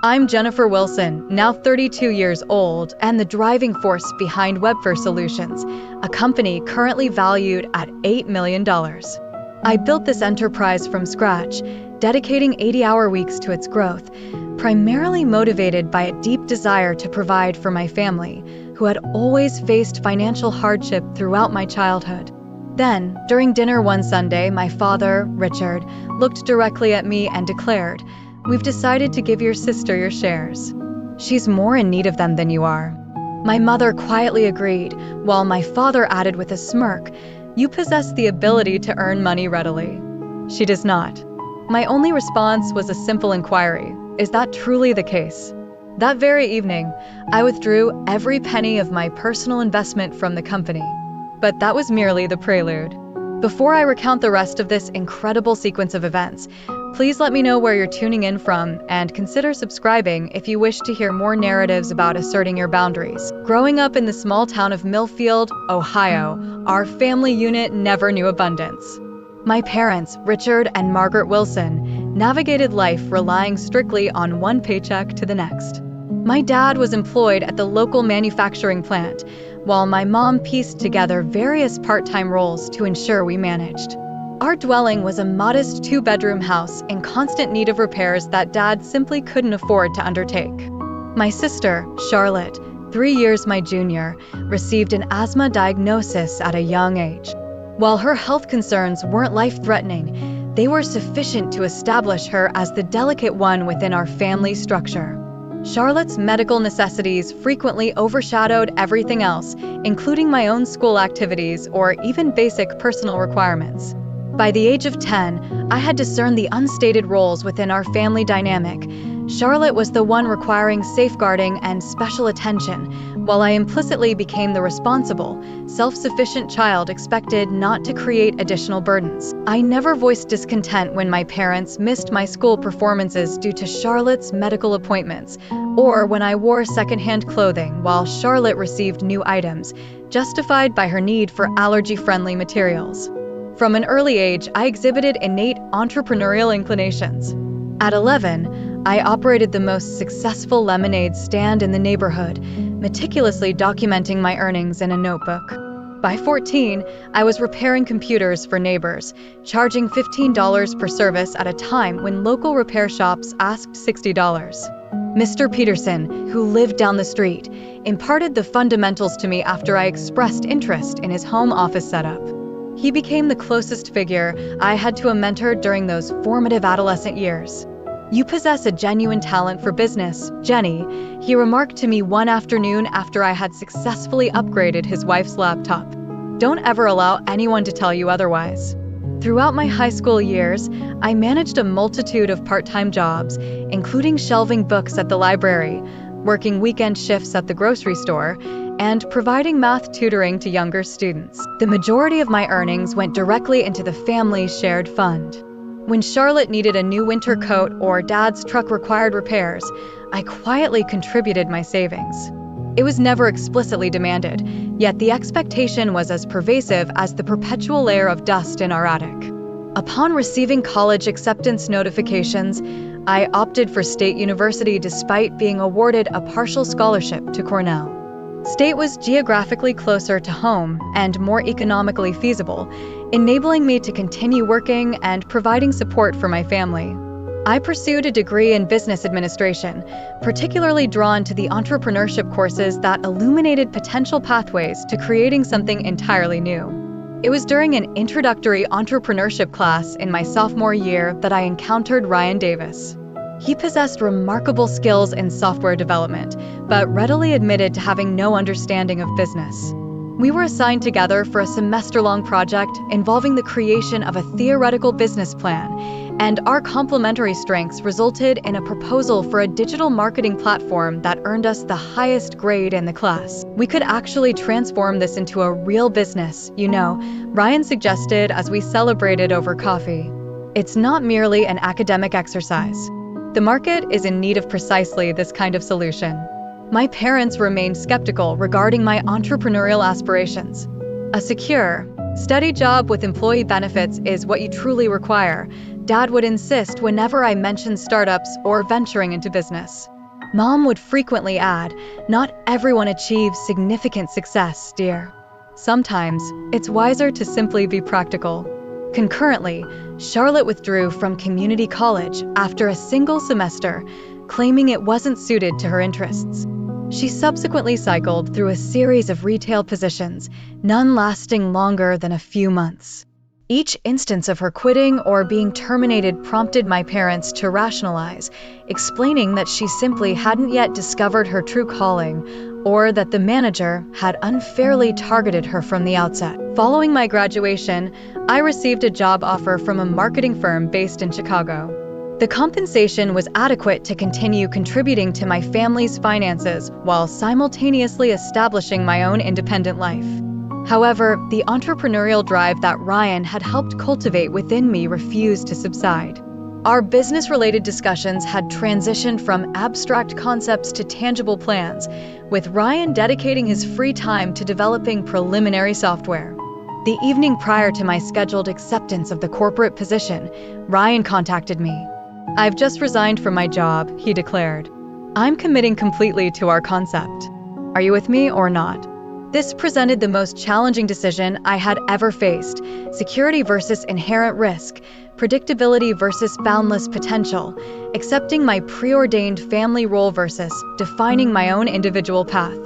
I'm Jennifer Wilson, now 32 years old, and the driving force behind Webfir Solutions, a company currently valued at $8 million. I built this enterprise from scratch, dedicating 80-hour weeks to its growth, primarily motivated by a deep desire to provide for my family, who had always faced financial hardship throughout my childhood. Then, during dinner one Sunday, my father, Richard, looked directly at me and declared, "We've decided to give your sister your shares. She's more in need of them than you are." My mother quietly agreed, while my father added with a smirk, "You possess the ability to earn money readily." She does not. My only response was a simple inquiry, "Is that truly the case?" That very evening, I withdrew every penny of my personal investment from the company. But that was merely the prelude. Before I recount the rest of this incredible sequence of events, please let me know where you're tuning in from and consider subscribing if you wish to hear more narratives about asserting your boundaries. Growing up in the small town of Millfield, Ohio, our family unit never knew abundance. My parents, Richard and Margaret Wilson, navigated life relying strictly on one paycheck to the next. My dad was employed at the local manufacturing plant, while my mom pieced together various part-time roles to ensure we managed. Our dwelling was a modest two-bedroom house in constant need of repairs that Dad simply couldn't afford to undertake. My sister, Charlotte, 3 years my junior, received an asthma diagnosis at a young age. While her health concerns weren't life-threatening, they were sufficient to establish her as the delicate one within our family structure. Charlotte's medical necessities frequently overshadowed everything else, including my own school activities or even basic personal requirements. By the age of 10, I had discerned the unstated roles within our family dynamic. Charlotte was the one requiring safeguarding and special attention, while I implicitly became the responsible, self-sufficient child expected not to create additional burdens. I never voiced discontent when my parents missed my school performances due to Charlotte's medical appointments, or when I wore secondhand clothing while Charlotte received new items, justified by her need for allergy-friendly materials. From an early age, I exhibited innate entrepreneurial inclinations. At 11, I operated the most successful lemonade stand in the neighborhood, meticulously documenting my earnings in a notebook. By 14, I was repairing computers for neighbors, charging $15 per service at a time when local repair shops asked $60. Mr. Peterson, who lived down the street, imparted the fundamentals to me after I expressed interest in his home office setup. He became the closest figure I had to a mentor during those formative adolescent years. "You possess a genuine talent for business, Jenny," he remarked to me one afternoon after I had successfully upgraded his wife's laptop. "Don't ever allow anyone to tell you otherwise." Throughout my high school years, I managed a multitude of part-time jobs, including shelving books at the library, working weekend shifts at the grocery store, and providing math tutoring to younger students. The majority of my earnings went directly into the family's shared fund. When Charlotte needed a new winter coat or Dad's truck required repairs, I quietly contributed my savings. It was never explicitly demanded, yet the expectation was as pervasive as the perpetual layer of dust in our attic. Upon receiving college acceptance notifications, I opted for State University despite being awarded a partial scholarship to Cornell. State was geographically closer to home and more economically feasible, enabling me to continue working and providing support for my family. I pursued a degree in business administration, particularly drawn to the entrepreneurship courses that illuminated potential pathways to creating something entirely new. It was during an introductory entrepreneurship class in my sophomore year that I encountered Ryan Davis. He possessed remarkable skills in software development, but readily admitted to having no understanding of business. We were assigned together for a semester-long project involving the creation of a theoretical business plan, and our complementary strengths resulted in a proposal for a digital marketing platform that earned us the highest grade in the class. "We could actually transform this into a real business, you know," Ryan suggested as we celebrated over coffee. "It's not merely an academic exercise. The market is in need of precisely this kind of solution." My parents remained skeptical regarding my entrepreneurial aspirations. "A secure, steady job with employee benefits is what you truly require," Dad would insist whenever I mentioned startups or venturing into business. Mom would frequently add, "Not everyone achieves significant success, dear. Sometimes it's wiser to simply be practical." Concurrently, Charlotte withdrew from community college after a single semester, claiming it wasn't suited to her interests. She subsequently cycled through a series of retail positions, none lasting longer than a few months. Each instance of her quitting or being terminated prompted my parents to rationalize, explaining that she simply hadn't yet discovered her true calling, or that the manager had unfairly targeted her from the outset. Following my graduation, I received a job offer from a marketing firm based in Chicago. The compensation was adequate to continue contributing to my family's finances while simultaneously establishing my own independent life. However, the entrepreneurial drive that Ryan had helped cultivate within me refused to subside. Our business-related discussions had transitioned from abstract concepts to tangible plans, with Ryan dedicating his free time to developing preliminary software. The evening prior to my scheduled acceptance of the corporate position, Ryan contacted me. "I've just resigned from my job," he declared. "I'm committing completely to our concept. Are you with me or not?" This presented the most challenging decision I had ever faced: security versus inherent risk, predictability versus boundless potential, accepting my preordained family role versus defining my own individual path.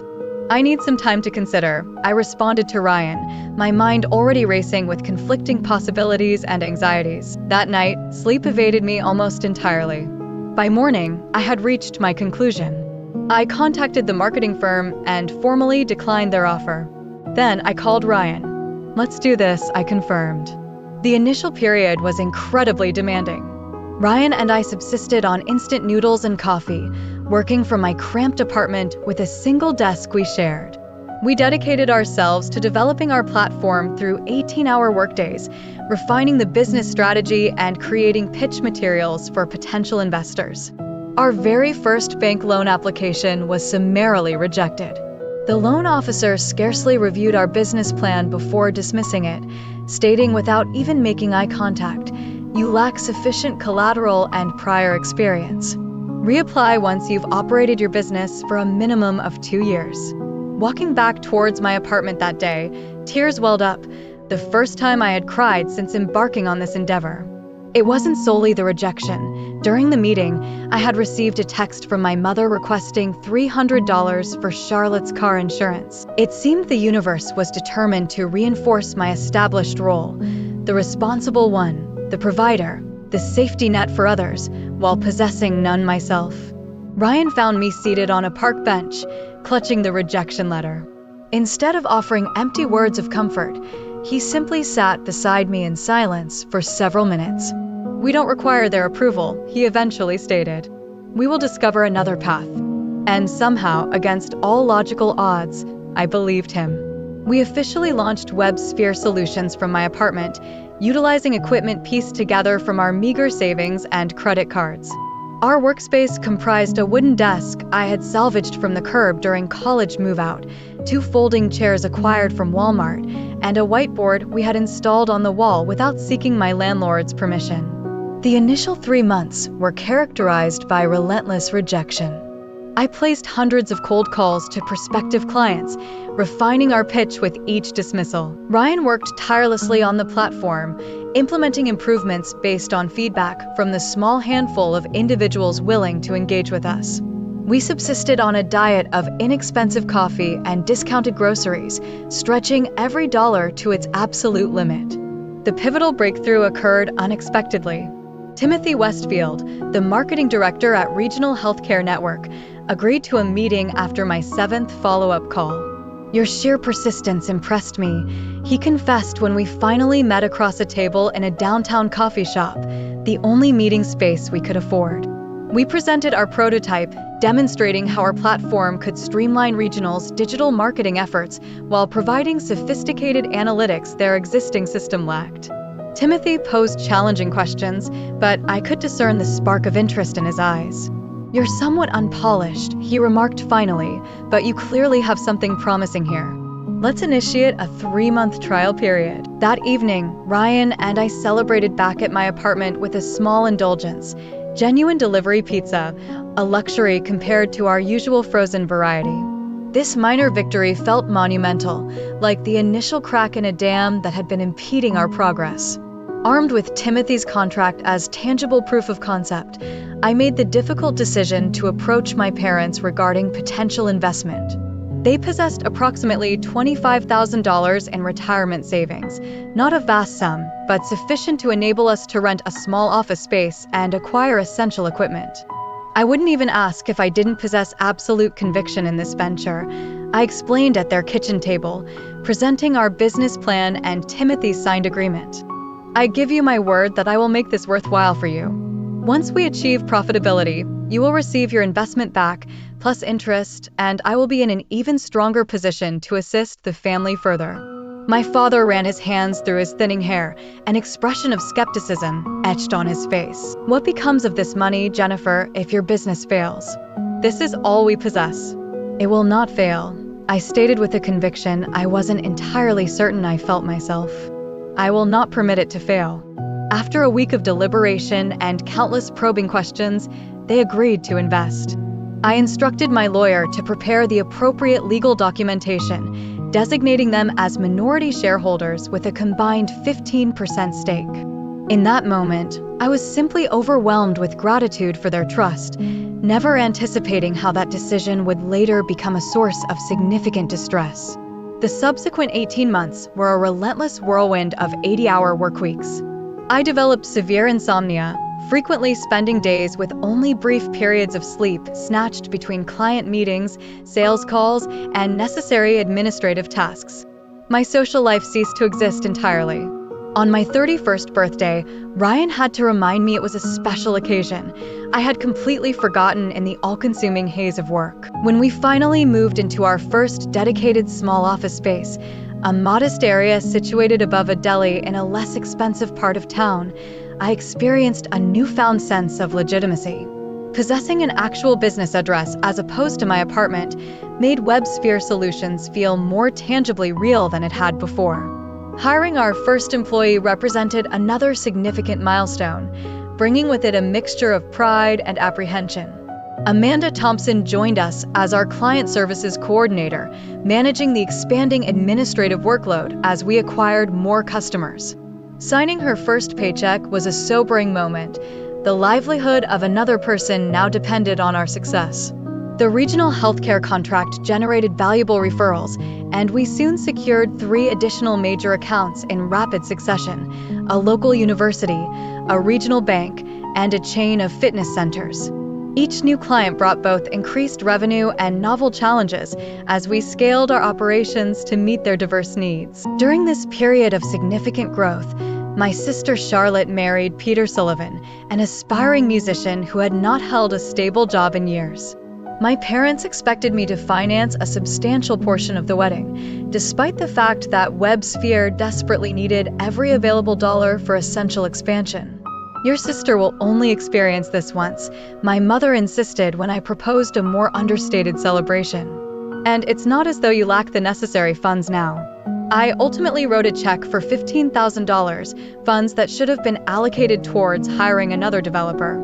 "I need some time to consider," I responded to Ryan, my mind already racing with conflicting possibilities and anxieties. That night, sleep evaded me almost entirely. By morning, I had reached my conclusion. I contacted the marketing firm and formally declined their offer. Then I called Ryan. "Let's do this," I confirmed. The initial period was incredibly demanding. Ryan and I subsisted on instant noodles and coffee, working from my cramped apartment with a single desk we shared. We dedicated ourselves to developing our platform through 18-hour workdays, refining the business strategy and creating pitch materials for potential investors. Our very first bank loan application was summarily rejected. The loan officer scarcely reviewed our business plan before dismissing it, stating without even making eye contact, "You lack sufficient collateral and prior experience. Reapply once you've operated your business for a minimum of 2 years." Walking back towards my apartment that day, tears welled up, the first time I had cried since embarking on this endeavor. It wasn't solely the rejection. During the meeting, I had received a text from my mother requesting $300 for Charlotte's car insurance. It seemed the universe was determined to reinforce my established role, the responsible one, the provider, the safety net for others, while possessing none myself. Ryan found me seated on a park bench, clutching the rejection letter. Instead of offering empty words of comfort, he simply sat beside me in silence for several minutes. "We don't require their approval," he eventually stated. "We will discover another path." And somehow, against all logical odds, I believed him. We officially launched WebSphere Solutions from my apartment, utilizing equipment pieced together from our meager savings and credit cards. Our workspace comprised a wooden desk I had salvaged from the curb during college move-out, 2 folding chairs acquired from Walmart, and a whiteboard we had installed on the wall without seeking my landlord's permission. The initial 3 months were characterized by relentless rejection. I placed hundreds of cold calls to prospective clients, refining our pitch with each dismissal. Ryan worked tirelessly on the platform, implementing improvements based on feedback from the small handful of individuals willing to engage with us. We subsisted on a diet of inexpensive coffee and discounted groceries, stretching every dollar to its absolute limit. The pivotal breakthrough occurred unexpectedly. Timothy Westfield, the marketing director at Regional Healthcare Network, agreed to a meeting after my 7th follow-up call. "Your sheer persistence impressed me," he confessed when we finally met across a table in a downtown coffee shop, the only meeting space we could afford. We presented our prototype, demonstrating how our platform could streamline Regional's digital marketing efforts while providing sophisticated analytics their existing system lacked. Timothy posed challenging questions, but I could discern the spark of interest in his eyes. "You're somewhat unpolished," he remarked finally, "but you clearly have something promising here." Let's initiate a 3-month trial period. That evening, Ryan and I celebrated back at my apartment with a small indulgence, genuine delivery pizza, a luxury compared to our usual frozen variety. This minor victory felt monumental, like the initial crack in a dam that had been impeding our progress. Armed with Timothy's contract as tangible proof of concept, I made the difficult decision to approach my parents regarding potential investment. They possessed approximately $25,000 in retirement savings, not a vast sum, but sufficient to enable us to rent a small office space and acquire essential equipment. I wouldn't even ask if I didn't possess absolute conviction in this venture. I explained at their kitchen table, presenting our business plan and Timothy's signed agreement. I give you my word that I will make this worthwhile for you. Once we achieve profitability, you will receive your investment back, plus interest, and I will be in an even stronger position to assist the family further. My father ran his hands through his thinning hair, an expression of skepticism etched on his face. What becomes of this money, Jennifer, if your business fails? This is all we possess. It will not fail, I stated with a conviction I wasn't entirely certain I felt myself. I will not permit it to fail. After a week of deliberation and countless probing questions, they agreed to invest. I instructed my lawyer to prepare the appropriate legal documentation, designating them as minority shareholders with a combined 15% stake. In that moment, I was simply overwhelmed with gratitude for their trust, never anticipating how that decision would later become a source of significant distress. The subsequent 18 months were a relentless whirlwind of 80-hour work weeks. I developed severe insomnia, frequently spending days with only brief periods of sleep snatched between client meetings, sales calls, and necessary administrative tasks. My social life ceased to exist entirely. On my 31st birthday, Ryan had to remind me it was a special occasion. I had completely forgotten in the all-consuming haze of work. When we finally moved into our first dedicated small office space, a modest area situated above a deli in a less expensive part of town, I experienced a newfound sense of legitimacy. Possessing an actual business address as opposed to my apartment made WebSphere Solutions feel more tangibly real than it had before. Hiring our first employee represented another significant milestone, bringing with it a mixture of pride and apprehension. Amanda Thompson joined us as our client services coordinator, managing the expanding administrative workload as we acquired more customers. Signing her first paycheck was a sobering moment. The livelihood of another person now depended on our success. The regional healthcare contract generated valuable referrals, and we soon secured 3 additional major accounts in rapid succession: a local university, a regional bank, and a chain of fitness centers. Each new client brought both increased revenue and novel challenges as we scaled our operations to meet their diverse needs. During this period of significant growth, my sister Charlotte married Peter Sullivan, an aspiring musician who had not held a stable job in years. My parents expected me to finance a substantial portion of the wedding, despite the fact that WebSphere desperately needed every available dollar for essential expansion. Your sister will only experience this once, my mother insisted when I proposed a more understated celebration. And it's not as though you lack the necessary funds now. I ultimately wrote a check for $15,000, funds that should have been allocated towards hiring another developer.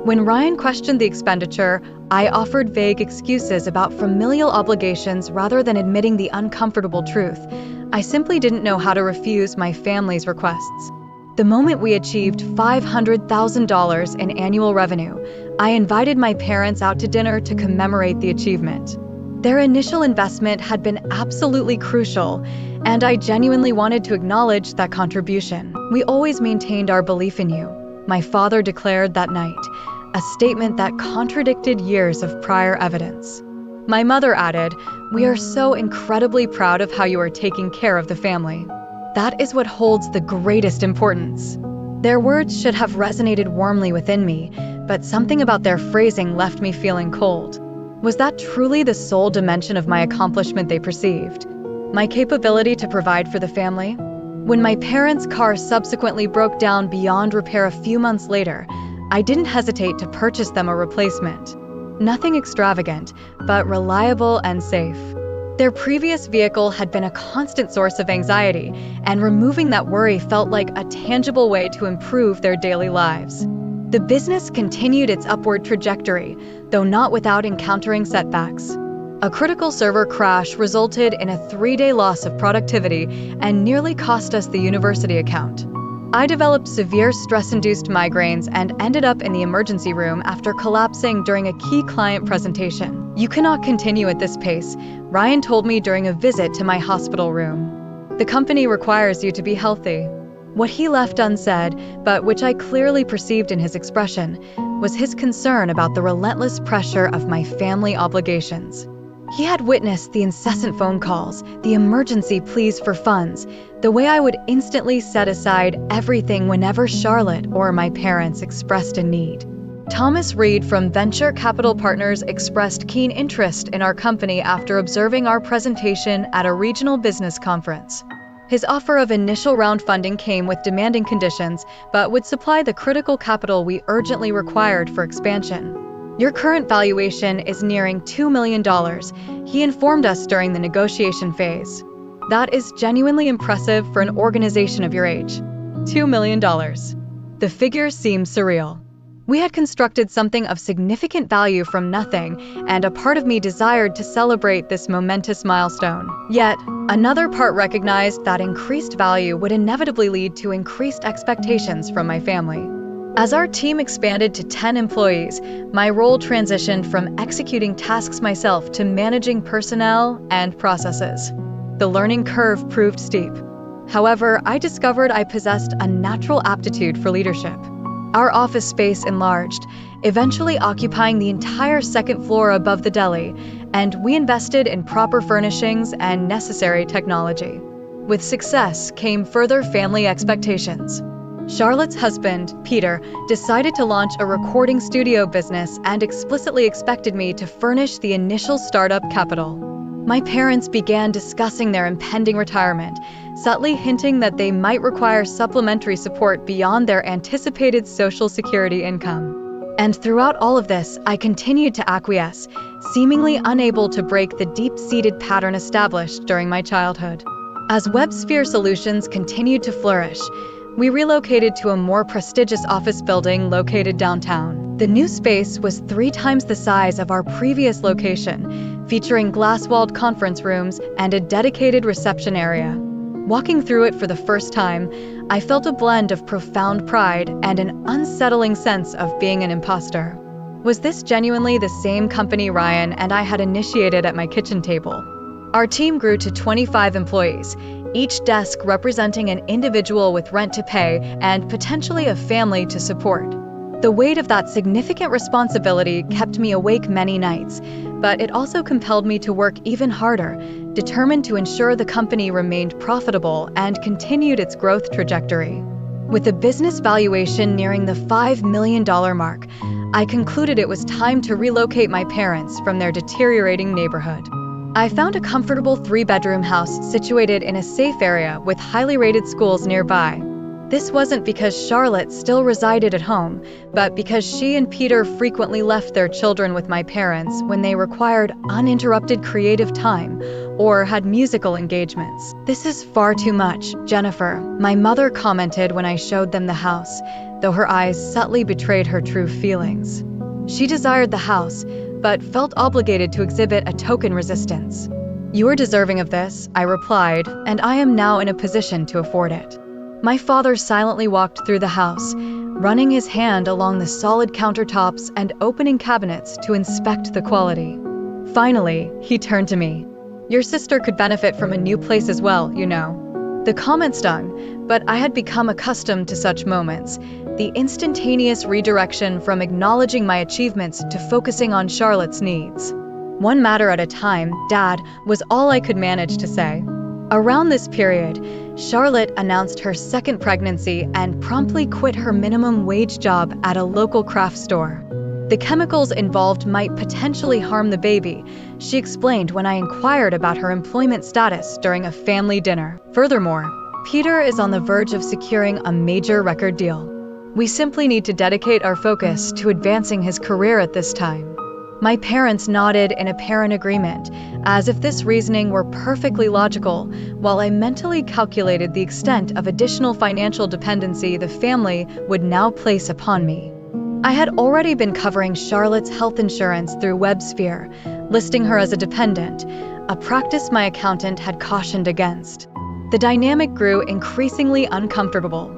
When Ryan questioned the expenditure, I offered vague excuses about familial obligations rather than admitting the uncomfortable truth. I simply didn't know how to refuse my family's requests. The moment we achieved $500,000 in annual revenue, I invited my parents out to dinner to commemorate the achievement. Their initial investment had been absolutely crucial, and I genuinely wanted to acknowledge that contribution. "We always maintained our belief in you," my father declared that night, a statement that contradicted years of prior evidence. My mother added, "We are so incredibly proud of how you are taking care of the family. That is what holds the greatest importance." Their words should have resonated warmly within me, but something about their phrasing left me feeling cold. Was that truly the sole dimension of my accomplishment they perceived? My capability to provide for the family? When my parents' car subsequently broke down beyond repair a few months later, I didn't hesitate to purchase them a replacement. Nothing extravagant, but reliable and safe. Their previous vehicle had been a constant source of anxiety, and removing that worry felt like a tangible way to improve their daily lives. The business continued its upward trajectory, though not without encountering setbacks. A critical server crash resulted in a 3-day loss of productivity and nearly cost us the university account. I developed severe stress-induced migraines and ended up in the emergency room after collapsing during a key client presentation. "You cannot continue at this pace," Ryan told me during a visit to my hospital room. "The company requires you to be healthy." What he left unsaid, but which I clearly perceived in his expression, was his concern about the relentless pressure of my family obligations. He had witnessed the incessant phone calls, the emergency pleas for funds, the way I would instantly set aside everything whenever Charlotte or my parents expressed a need. Thomas Reed from Venture Capital Partners expressed keen interest in our company after observing our presentation at a regional business conference. His offer of initial round funding came with demanding conditions, but would supply the critical capital we urgently required for expansion. "Your current valuation is nearing $2 million, he informed us during the negotiation phase. "That is genuinely impressive for an organization of your age. $2 million. The figure seemed surreal. We had constructed something of significant value from nothing, and a part of me desired to celebrate this momentous milestone. Yet, another part recognized that increased value would inevitably lead to increased expectations from my family. As our team expanded to 10 employees, my role transitioned from executing tasks myself to managing personnel and processes. The learning curve proved steep. However, I discovered I possessed a natural aptitude for leadership. Our office space enlarged, eventually occupying the entire second floor above the deli, and we invested in proper furnishings and necessary technology. With success came further family expectations. Charlotte's husband, Peter, decided to launch a recording studio business and explicitly expected me to furnish the initial startup capital. My parents began discussing their impending retirement, subtly hinting that they might require supplementary support beyond their anticipated Social Security income. And throughout all of this, I continued to acquiesce, seemingly unable to break the deep-seated pattern established during my childhood. As WebSphere Solutions continued to flourish, we relocated to a more prestigious office building located downtown. The new space was 3 times the size of our previous location, featuring glass-walled conference rooms and a dedicated reception area. Walking through it for the first time, I felt a blend of profound pride and an unsettling sense of being an imposter. Was this genuinely the same company Ryan and I had initiated at my kitchen table? Our team grew to 25 employees, each desk representing an individual with rent to pay and potentially a family to support. The weight of that significant responsibility kept me awake many nights, but it also compelled me to work even harder, determined to ensure the company remained profitable and continued its growth trajectory. With the business valuation nearing the $5 million mark, I concluded it was time to relocate my parents from their deteriorating neighborhood. I found a comfortable 3-bedroom house situated in a safe area with highly rated schools nearby. This wasn't because Charlotte still resided at home, but because she and Peter frequently left their children with my parents when they required uninterrupted creative time or had musical engagements. "This is far too much, Jennifer," my mother commented when I showed them the house, though her eyes subtly betrayed her true feelings. She desired the house, but felt obligated to exhibit a token resistance. "You are deserving of this," I replied, "and I am now in a position to afford it." My father silently walked through the house, running his hand along the solid countertops and opening cabinets to inspect the quality. Finally, he turned to me. "Your sister could benefit from a new place as well, you know." The comment stung, but I had become accustomed to such moments, the instantaneous redirection from acknowledging my achievements to focusing on Charlotte's needs. "One matter at a time, Dad," was all I could manage to say. Around this period, Charlotte announced her second pregnancy and promptly quit her minimum wage job at a local craft store. The chemicals involved might potentially harm the baby, she explained when I inquired about her employment status during a family dinner. Furthermore, Peter is on the verge of securing a major record deal. We simply need to dedicate our focus to advancing his career at this time. My parents nodded in apparent agreement, as if this reasoning were perfectly logical, while I mentally calculated the extent of additional financial dependency the family would now place upon me. I had already been covering Charlotte's health insurance through WebSphere, listing her as a dependent, a practice my accountant had cautioned against. The dynamic grew increasingly uncomfortable.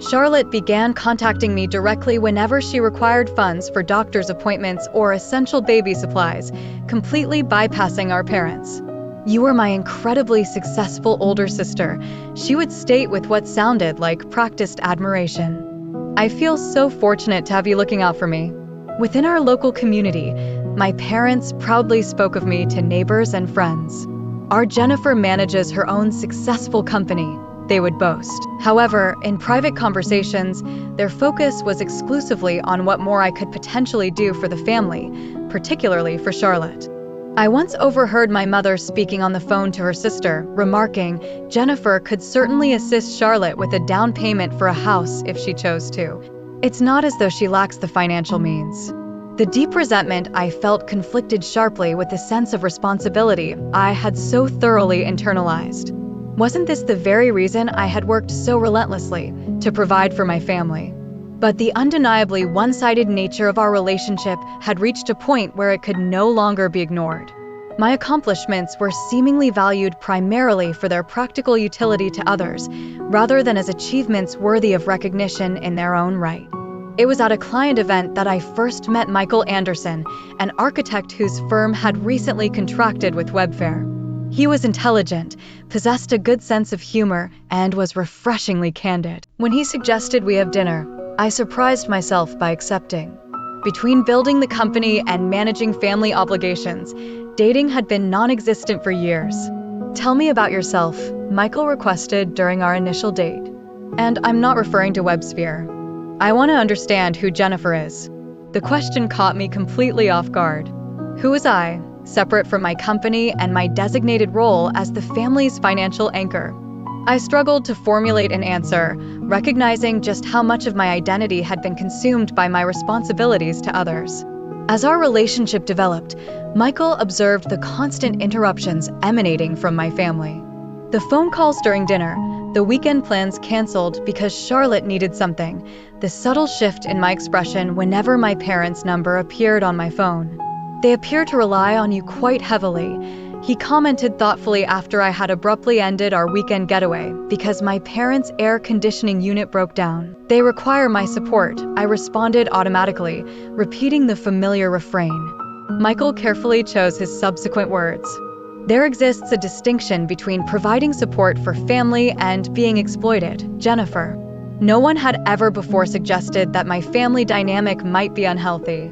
Charlotte began contacting me directly whenever she required funds for doctor's appointments or essential baby supplies, completely bypassing our parents. "You are my incredibly successful older sister," she would state with what sounded like practiced admiration. "I feel so fortunate to have you looking out for me." Within our local community, my parents proudly spoke of me to neighbors and friends. "Our Jennifer manages her own successful company," they would boast. However, in private conversations, their focus was exclusively on what more I could potentially do for the family, particularly for Charlotte. I once overheard my mother speaking on the phone to her sister, remarking, "Jennifer could certainly assist Charlotte with a down payment for a house if she chose to. It's not as though she lacks the financial means." The deep resentment I felt conflicted sharply with the sense of responsibility I had so thoroughly internalized. Wasn't this the very reason I had worked so relentlessly to provide for my family? But the undeniably one-sided nature of our relationship had reached a point where it could no longer be ignored. My accomplishments were seemingly valued primarily for their practical utility to others, rather than as achievements worthy of recognition in their own right. It was at a client event that I first met Michael Anderson, an architect whose firm had recently contracted with Webfair. He was intelligent, possessed a good sense of humor, and was refreshingly candid. When he suggested we have dinner, I surprised myself by accepting. Between building the company and managing family obligations, dating had been non-existent for years. "Tell me about yourself," Michael requested during our initial date. "And I'm not referring to WebSphere. I want to understand who Jennifer is." The question caught me completely off guard. Who was I, separate from my company and my designated role as the family's financial anchor? I struggled to formulate an answer, recognizing just how much of my identity had been consumed by my responsibilities to others. As our relationship developed, Michael observed the constant interruptions emanating from my family. The phone calls during dinner, the weekend plans canceled because Charlotte needed something, the subtle shift in my expression whenever my parents' number appeared on my phone. "They appear to rely on you quite heavily," he commented thoughtfully after I had abruptly ended our weekend getaway because my parents' air conditioning unit broke down. "They require my support," I responded automatically, repeating the familiar refrain. Michael carefully chose his subsequent words. "There exists a distinction between providing support for family and being exploited, Jennifer. No one had ever before suggested that my family dynamic might be unhealthy."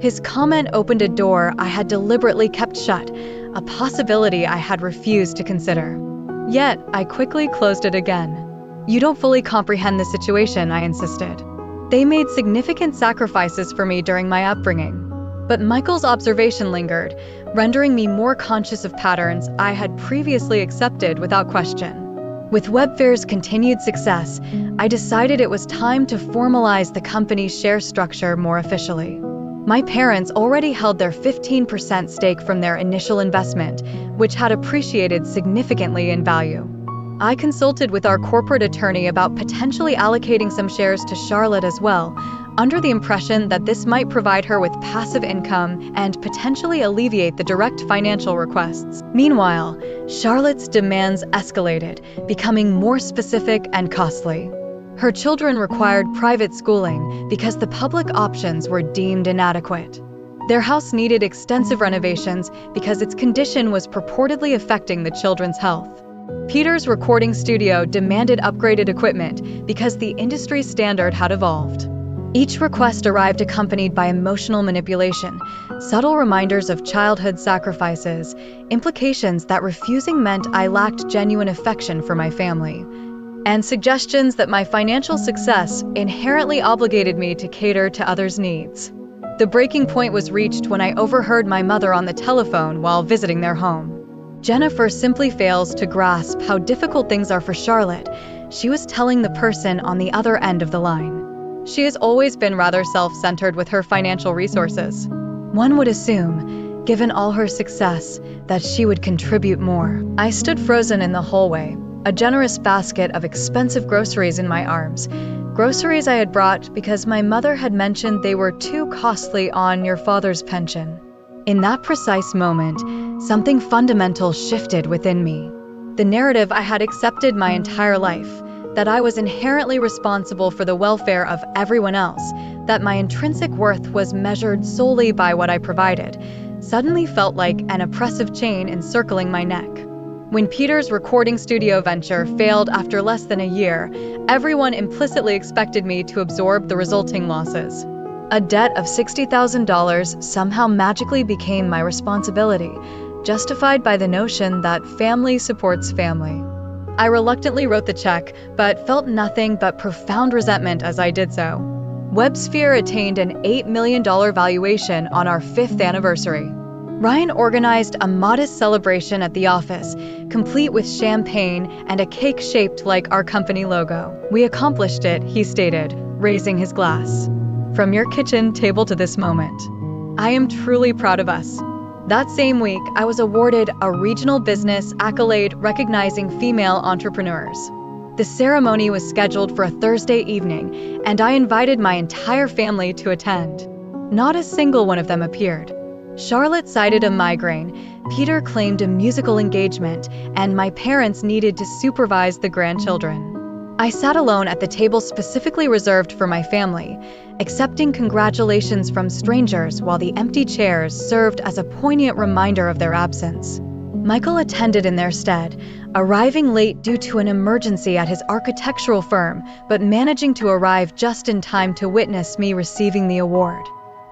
His comment opened a door I had deliberately kept shut, a possibility I had refused to consider. Yet, I quickly closed it again. "You don't fully comprehend the situation," I insisted. "They made significant sacrifices for me during my upbringing." But Michael's observation lingered, rendering me more conscious of patterns I had previously accepted without question. With Webfair's continued success, I decided it was time to formalize the company's share structure more officially. My parents already held their 15% stake from their initial investment, which had appreciated significantly in value. I consulted with our corporate attorney about potentially allocating some shares to Charlotte as well, under the impression that this might provide her with passive income and potentially alleviate the direct financial requests. Meanwhile, Charlotte's demands escalated, becoming more specific and costly. Her children required private schooling because the public options were deemed inadequate. Their house needed extensive renovations because its condition was purportedly affecting the children's health. Peter's recording studio demanded upgraded equipment because the industry standard had evolved. Each request arrived accompanied by emotional manipulation, subtle reminders of childhood sacrifices, implications that refusing meant I lacked genuine affection for my family, and suggestions that my financial success inherently obligated me to cater to others' needs. The breaking point was reached when I overheard my mother on the telephone while visiting their home. "Jennifer simply fails to grasp how difficult things are for Charlotte," she was telling the person on the other end of the line. "She has always been rather self-centered with her financial resources. One would assume," given all her success, that she would contribute more. I stood frozen in the hallway, a generous basket of expensive groceries in my arms. Groceries I had brought because my mother had mentioned they were too costly on your father's pension. In that precise moment, something fundamental shifted within me. The narrative I had accepted my entire life, that I was inherently responsible for the welfare of everyone else, that my intrinsic worth was measured solely by what I provided, suddenly felt like an oppressive chain encircling my neck. When Peter's recording studio venture failed after less than a year, everyone implicitly expected me to absorb the resulting losses. A debt of $60,000 somehow magically became my responsibility, justified by the notion that family supports family. I reluctantly wrote the check, but felt nothing but profound resentment as I did so. WebSphere attained an $8 million valuation on our 5th anniversary. Ryan organized a modest celebration at the office, complete with champagne and a cake shaped like our company logo. "We accomplished it," he stated, raising his glass. "From your kitchen table to this moment. I am truly proud of us." That same week, I was awarded a regional business accolade recognizing female entrepreneurs. The ceremony was scheduled for a Thursday evening, and I invited my entire family to attend. Not a single one of them appeared. Charlotte cited a migraine, Peter claimed a musical engagement, and my parents needed to supervise the grandchildren. I sat alone at the table specifically reserved for my family, accepting congratulations from strangers while the empty chairs served as a poignant reminder of their absence. Michael attended in their stead, arriving late due to an emergency at his architectural firm, but managing to arrive just in time to witness me receiving the award.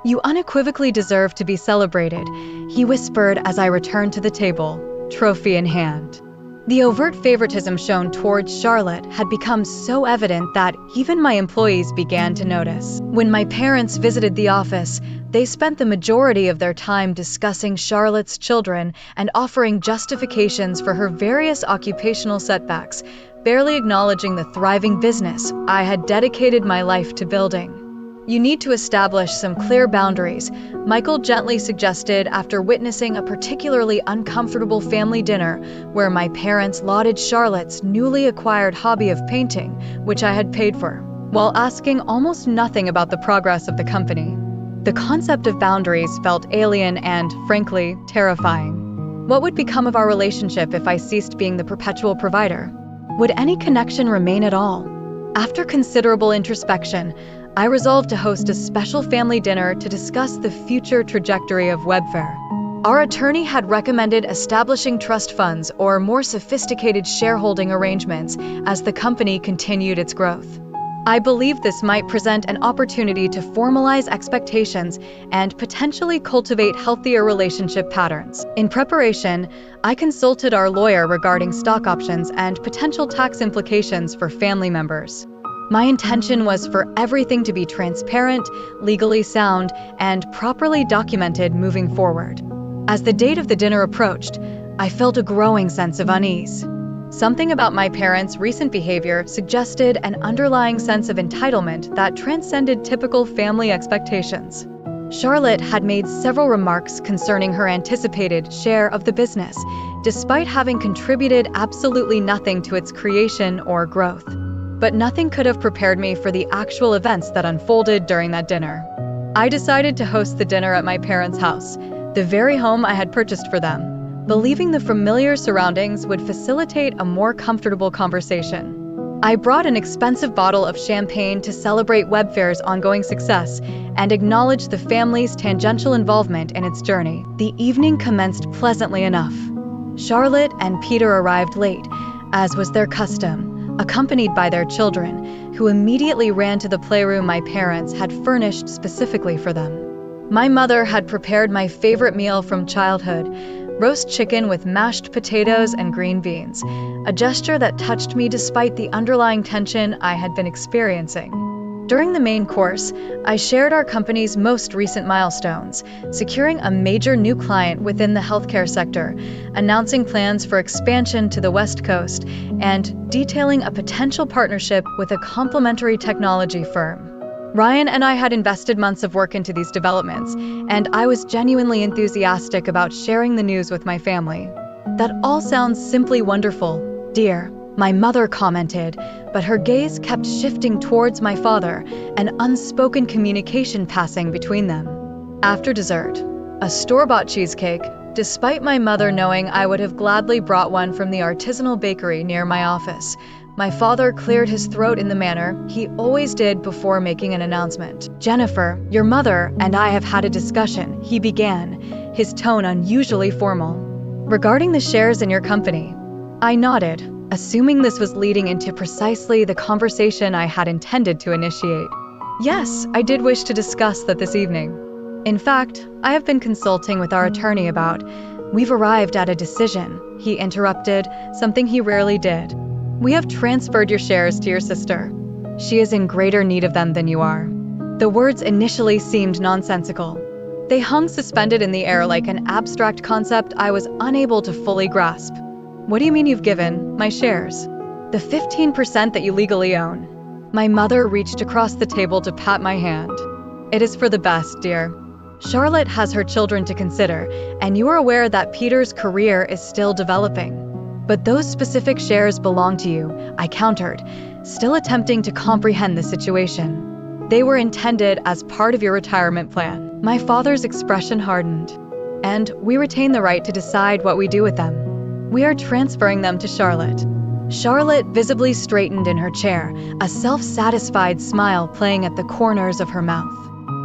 "You unequivocally deserve to be celebrated," he whispered as I returned to the table, trophy in hand. The overt favoritism shown towards Charlotte had become so evident that even my employees began to notice. When my parents visited the office, they spent the majority of their time discussing Charlotte's children and offering justifications for her various occupational setbacks, barely acknowledging the thriving business I had dedicated my life to building. "You need to establish some clear boundaries," Michael gently suggested after witnessing a particularly uncomfortable family dinner where my parents lauded Charlotte's newly acquired hobby of painting, which I had paid for, while asking almost nothing about the progress of the company. The concept of boundaries felt alien and, frankly, terrifying. What would become of our relationship if I ceased being the perpetual provider? Would any connection remain at all? After considerable introspection, I resolved to host a special family dinner to discuss the future trajectory of Webfair. Our attorney had recommended establishing trust funds or more sophisticated shareholding arrangements as the company continued its growth. I believed this might present an opportunity to formalize expectations and potentially cultivate healthier relationship patterns. In preparation, I consulted our lawyer regarding stock options and potential tax implications for family members. My intention was for everything to be transparent, legally sound, and properly documented moving forward. As the date of the dinner approached, I felt a growing sense of unease. Something about my parents' recent behavior suggested an underlying sense of entitlement that transcended typical family expectations. Charlotte had made several remarks concerning her anticipated share of the business, despite having contributed absolutely nothing to its creation or growth. But nothing could have prepared me for the actual events that unfolded during that dinner. I decided to host the dinner at my parents' house, the very home I had purchased for them, believing the familiar surroundings would facilitate a more comfortable conversation. I brought an expensive bottle of champagne to celebrate Webfair's ongoing success and acknowledge the family's tangential involvement in its journey. The evening commenced pleasantly enough. Charlotte and Peter arrived late, as was their custom, accompanied by their children, who immediately ran to the playroom my parents had furnished specifically for them. My mother had prepared my favorite meal from childhood, roast chicken with mashed potatoes and green beans, a gesture that touched me despite the underlying tension I had been experiencing. During the main course, I shared our company's most recent milestones, securing a major new client within the healthcare sector, announcing plans for expansion to the West Coast, and detailing a potential partnership with a complementary technology firm. Ryan and I had invested months of work into these developments, and I was genuinely enthusiastic about sharing the news with my family. That all sounds simply wonderful, dear, my mother commented, but her gaze kept shifting towards my father, an unspoken communication passing between them. After dessert, a store-bought cheesecake, despite my mother knowing I would have gladly brought one from the artisanal bakery near my office, my father cleared his throat in the manner he always did before making an announcement. "Jennifer, your mother and I have had a discussion," he began, his tone unusually formal. "Regarding the shares in your company." I nodded, assuming this was leading into precisely the conversation I had intended to initiate. "Yes, I did wish to discuss that this evening. In fact, I have been consulting with our attorney about. We've arrived at a decision," he interrupted, something he rarely did. "We have transferred your shares to your sister. She is in greater need of them than you are." The words initially seemed nonsensical. They hung suspended in the air like an abstract concept I was unable to fully grasp. "What do you mean you've given my shares?" "The 15% that you legally own." My mother reached across the table to pat my hand. "It is for the best, dear. Charlotte has her children to consider, and you are aware that Peter's career is still developing. But those specific shares belong to you," I countered, still attempting to comprehend the situation. "They were intended as part of your retirement plan." My father's expression hardened. "And we retain the right to decide what we do with them. We are transferring them to Charlotte." Charlotte visibly straightened in her chair, a self-satisfied smile playing at the corners of her mouth.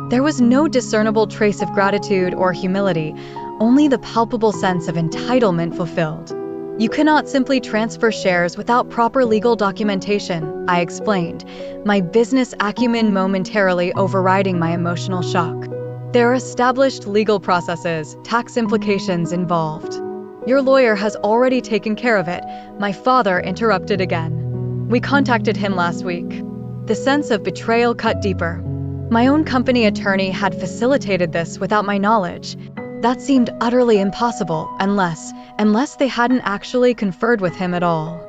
There was no discernible trace of gratitude or humility, only the palpable sense of entitlement fulfilled. "You cannot simply transfer shares without proper legal documentation," I explained, my business acumen momentarily overriding my emotional shock. "There are established legal processes, tax implications involved." "Your lawyer has already taken care of it," my father interrupted again. "We contacted him last week." The sense of betrayal cut deeper. My own company attorney had facilitated this without my knowledge. That seemed utterly impossible unless they hadn't actually conferred with him at all.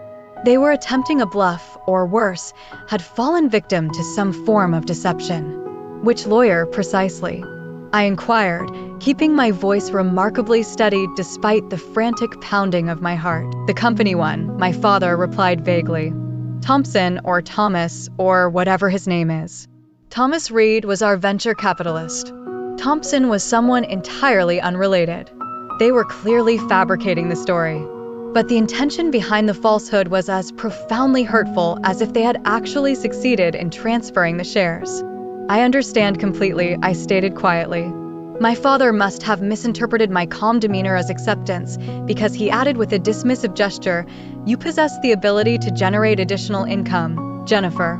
They were attempting a bluff, or worse, had fallen victim to some form of deception. "Which lawyer, precisely?" I inquired, keeping my voice remarkably steady despite the frantic pounding of my heart. "The company one," my father replied vaguely. "Thompson or Thomas or whatever his name is. Thomas Reed was our venture capitalist. Thompson was someone entirely unrelated." They were clearly fabricating the story. But the intention behind the falsehood was as profoundly hurtful as if they had actually succeeded in transferring the shares. "I understand completely," I stated quietly. My father must have misinterpreted my calm demeanor as acceptance, because he added with a dismissive gesture, "You possess the ability to generate additional income, Jennifer.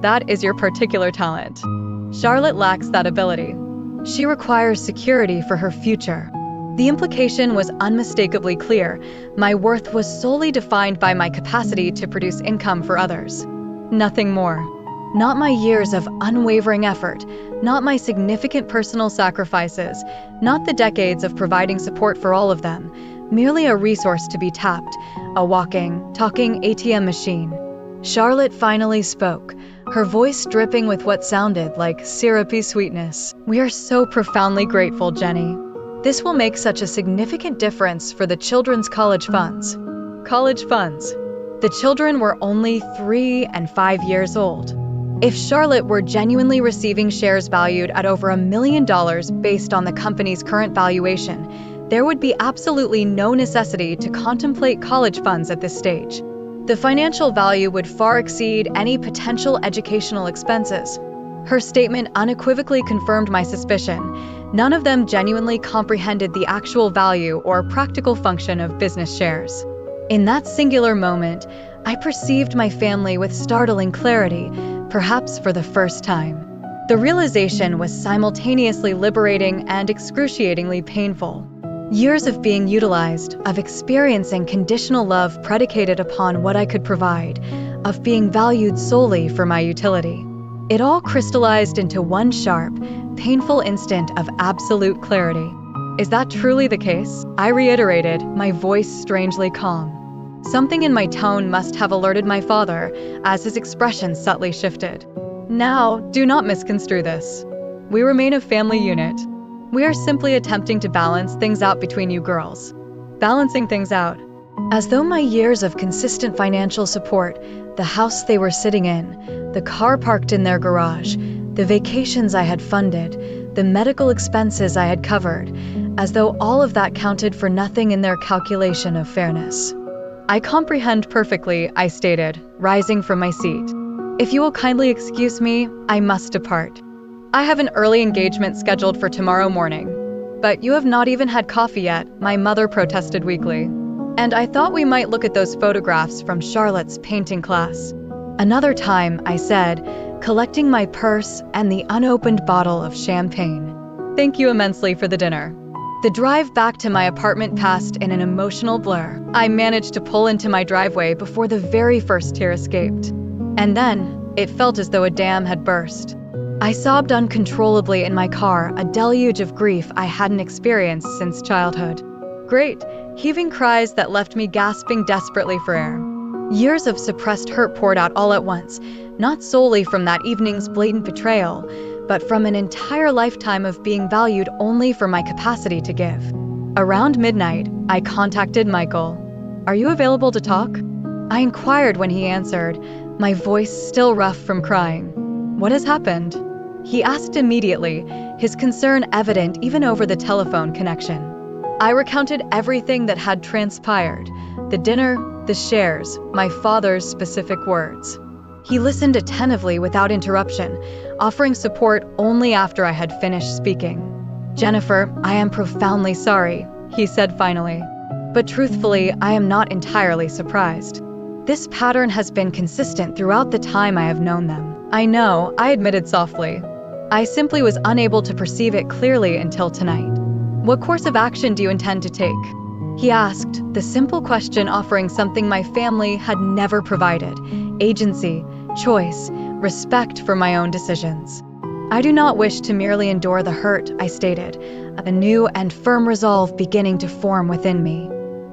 That is your particular talent. Charlotte lacks that ability. She requires security for her future." The implication was unmistakably clear. My worth was solely defined by my capacity to produce income for others. Nothing more. Not my years of unwavering effort, not my significant personal sacrifices, not the decades of providing support for all of them, merely a resource to be tapped, a walking, talking ATM machine. Charlotte finally spoke, her voice dripping with what sounded like syrupy sweetness. "We are so profoundly grateful, Jenny. This will make such a significant difference for the children's college funds." College funds. The children were only 3 and 5 years old. If Charlotte were genuinely receiving shares valued at over $1 million based on the company's current valuation, there would be absolutely no necessity to contemplate college funds at this stage. The financial value would far exceed any potential educational expenses. Her statement unequivocally confirmed my suspicion. None of them genuinely comprehended the actual value or practical function of business shares. In that singular moment, I perceived my family with startling clarity, perhaps for the first time. The realization was simultaneously liberating and excruciatingly painful. Years of being utilized, of experiencing conditional love predicated upon what I could provide, of being valued solely for my utility. It all crystallized into one sharp, painful instant of absolute clarity. "Is that truly the case?" I reiterated, my voice strangely calm. Something in my tone must have alerted my father, as his expression subtly shifted. Now, do not misconstrue this. We remain a family unit. We are simply attempting to balance things out between you girls. Balancing things out. As though my years of consistent financial support, the house they were sitting in, the car parked in their garage, the vacations I had funded, the medical expenses I had covered, as though all of that counted for nothing in their calculation of fairness. I comprehend perfectly, I stated, rising from my seat. If you will kindly excuse me, I must depart. I have an early engagement scheduled for tomorrow morning. But you have not even had coffee yet, my mother protested weakly. And I thought we might look at those photographs from Charlotte's painting class. Another time, I said, collecting my purse and the unopened bottle of champagne. Thank you immensely for the dinner. The drive back to my apartment passed in an emotional blur. I managed to pull into my driveway before the very first tear escaped. And then, it felt as though a dam had burst. I sobbed uncontrollably in my car, a deluge of grief I hadn't experienced since childhood. Great, heaving cries that left me gasping desperately for air. Years of suppressed hurt poured out all at once, not solely from that evening's blatant betrayal, but from an entire lifetime of being valued only for my capacity to give. Around midnight, I contacted Michael. Are you available to talk? I inquired when he answered, my voice still rough from crying. What has happened? He asked immediately, his concern evident even over the telephone connection. I recounted everything that had transpired, the dinner, the shares, my father's specific words. He listened attentively without interruption, offering support only after I had finished speaking. Jennifer, I am profoundly sorry, he said finally. But truthfully, I am not entirely surprised. This pattern has been consistent throughout the time I have known them. I know, I admitted softly. I simply was unable to perceive it clearly until tonight. What course of action do you intend to take? He asked, the simple question offering something my family had never provided: agency, choice, respect for my own decisions. I do not wish to merely endure the hurt, I stated, a new and firm resolve beginning to form within me.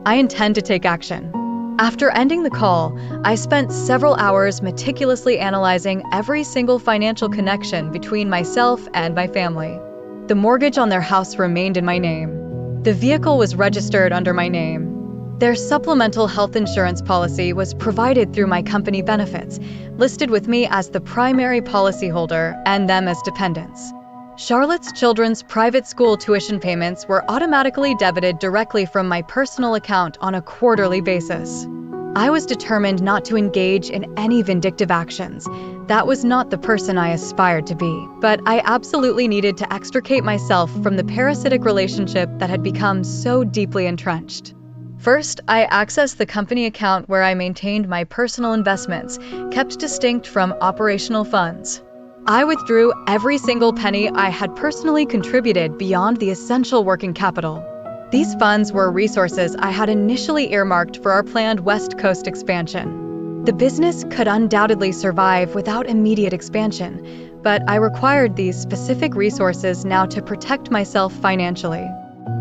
I intend to take action. After ending the call, I spent several hours meticulously analyzing every single financial connection between myself and my family. The mortgage on their house remained in my name. The vehicle was registered under my name. Their supplemental health insurance policy was provided through my company benefits, listed with me as the primary policyholder and them as dependents. Charlotte's children's private school tuition payments were automatically debited directly from my personal account on a quarterly basis. I was determined not to engage in any vindictive actions. That was not the person I aspired to be, but I absolutely needed to extricate myself from the parasitic relationship that had become so deeply entrenched. First, I accessed the company account where I maintained my personal investments, kept distinct from operational funds. I withdrew every single penny I had personally contributed beyond the essential working capital. These funds were resources I had initially earmarked for our planned West Coast expansion. The business could undoubtedly survive without immediate expansion, but I required these specific resources now to protect myself financially.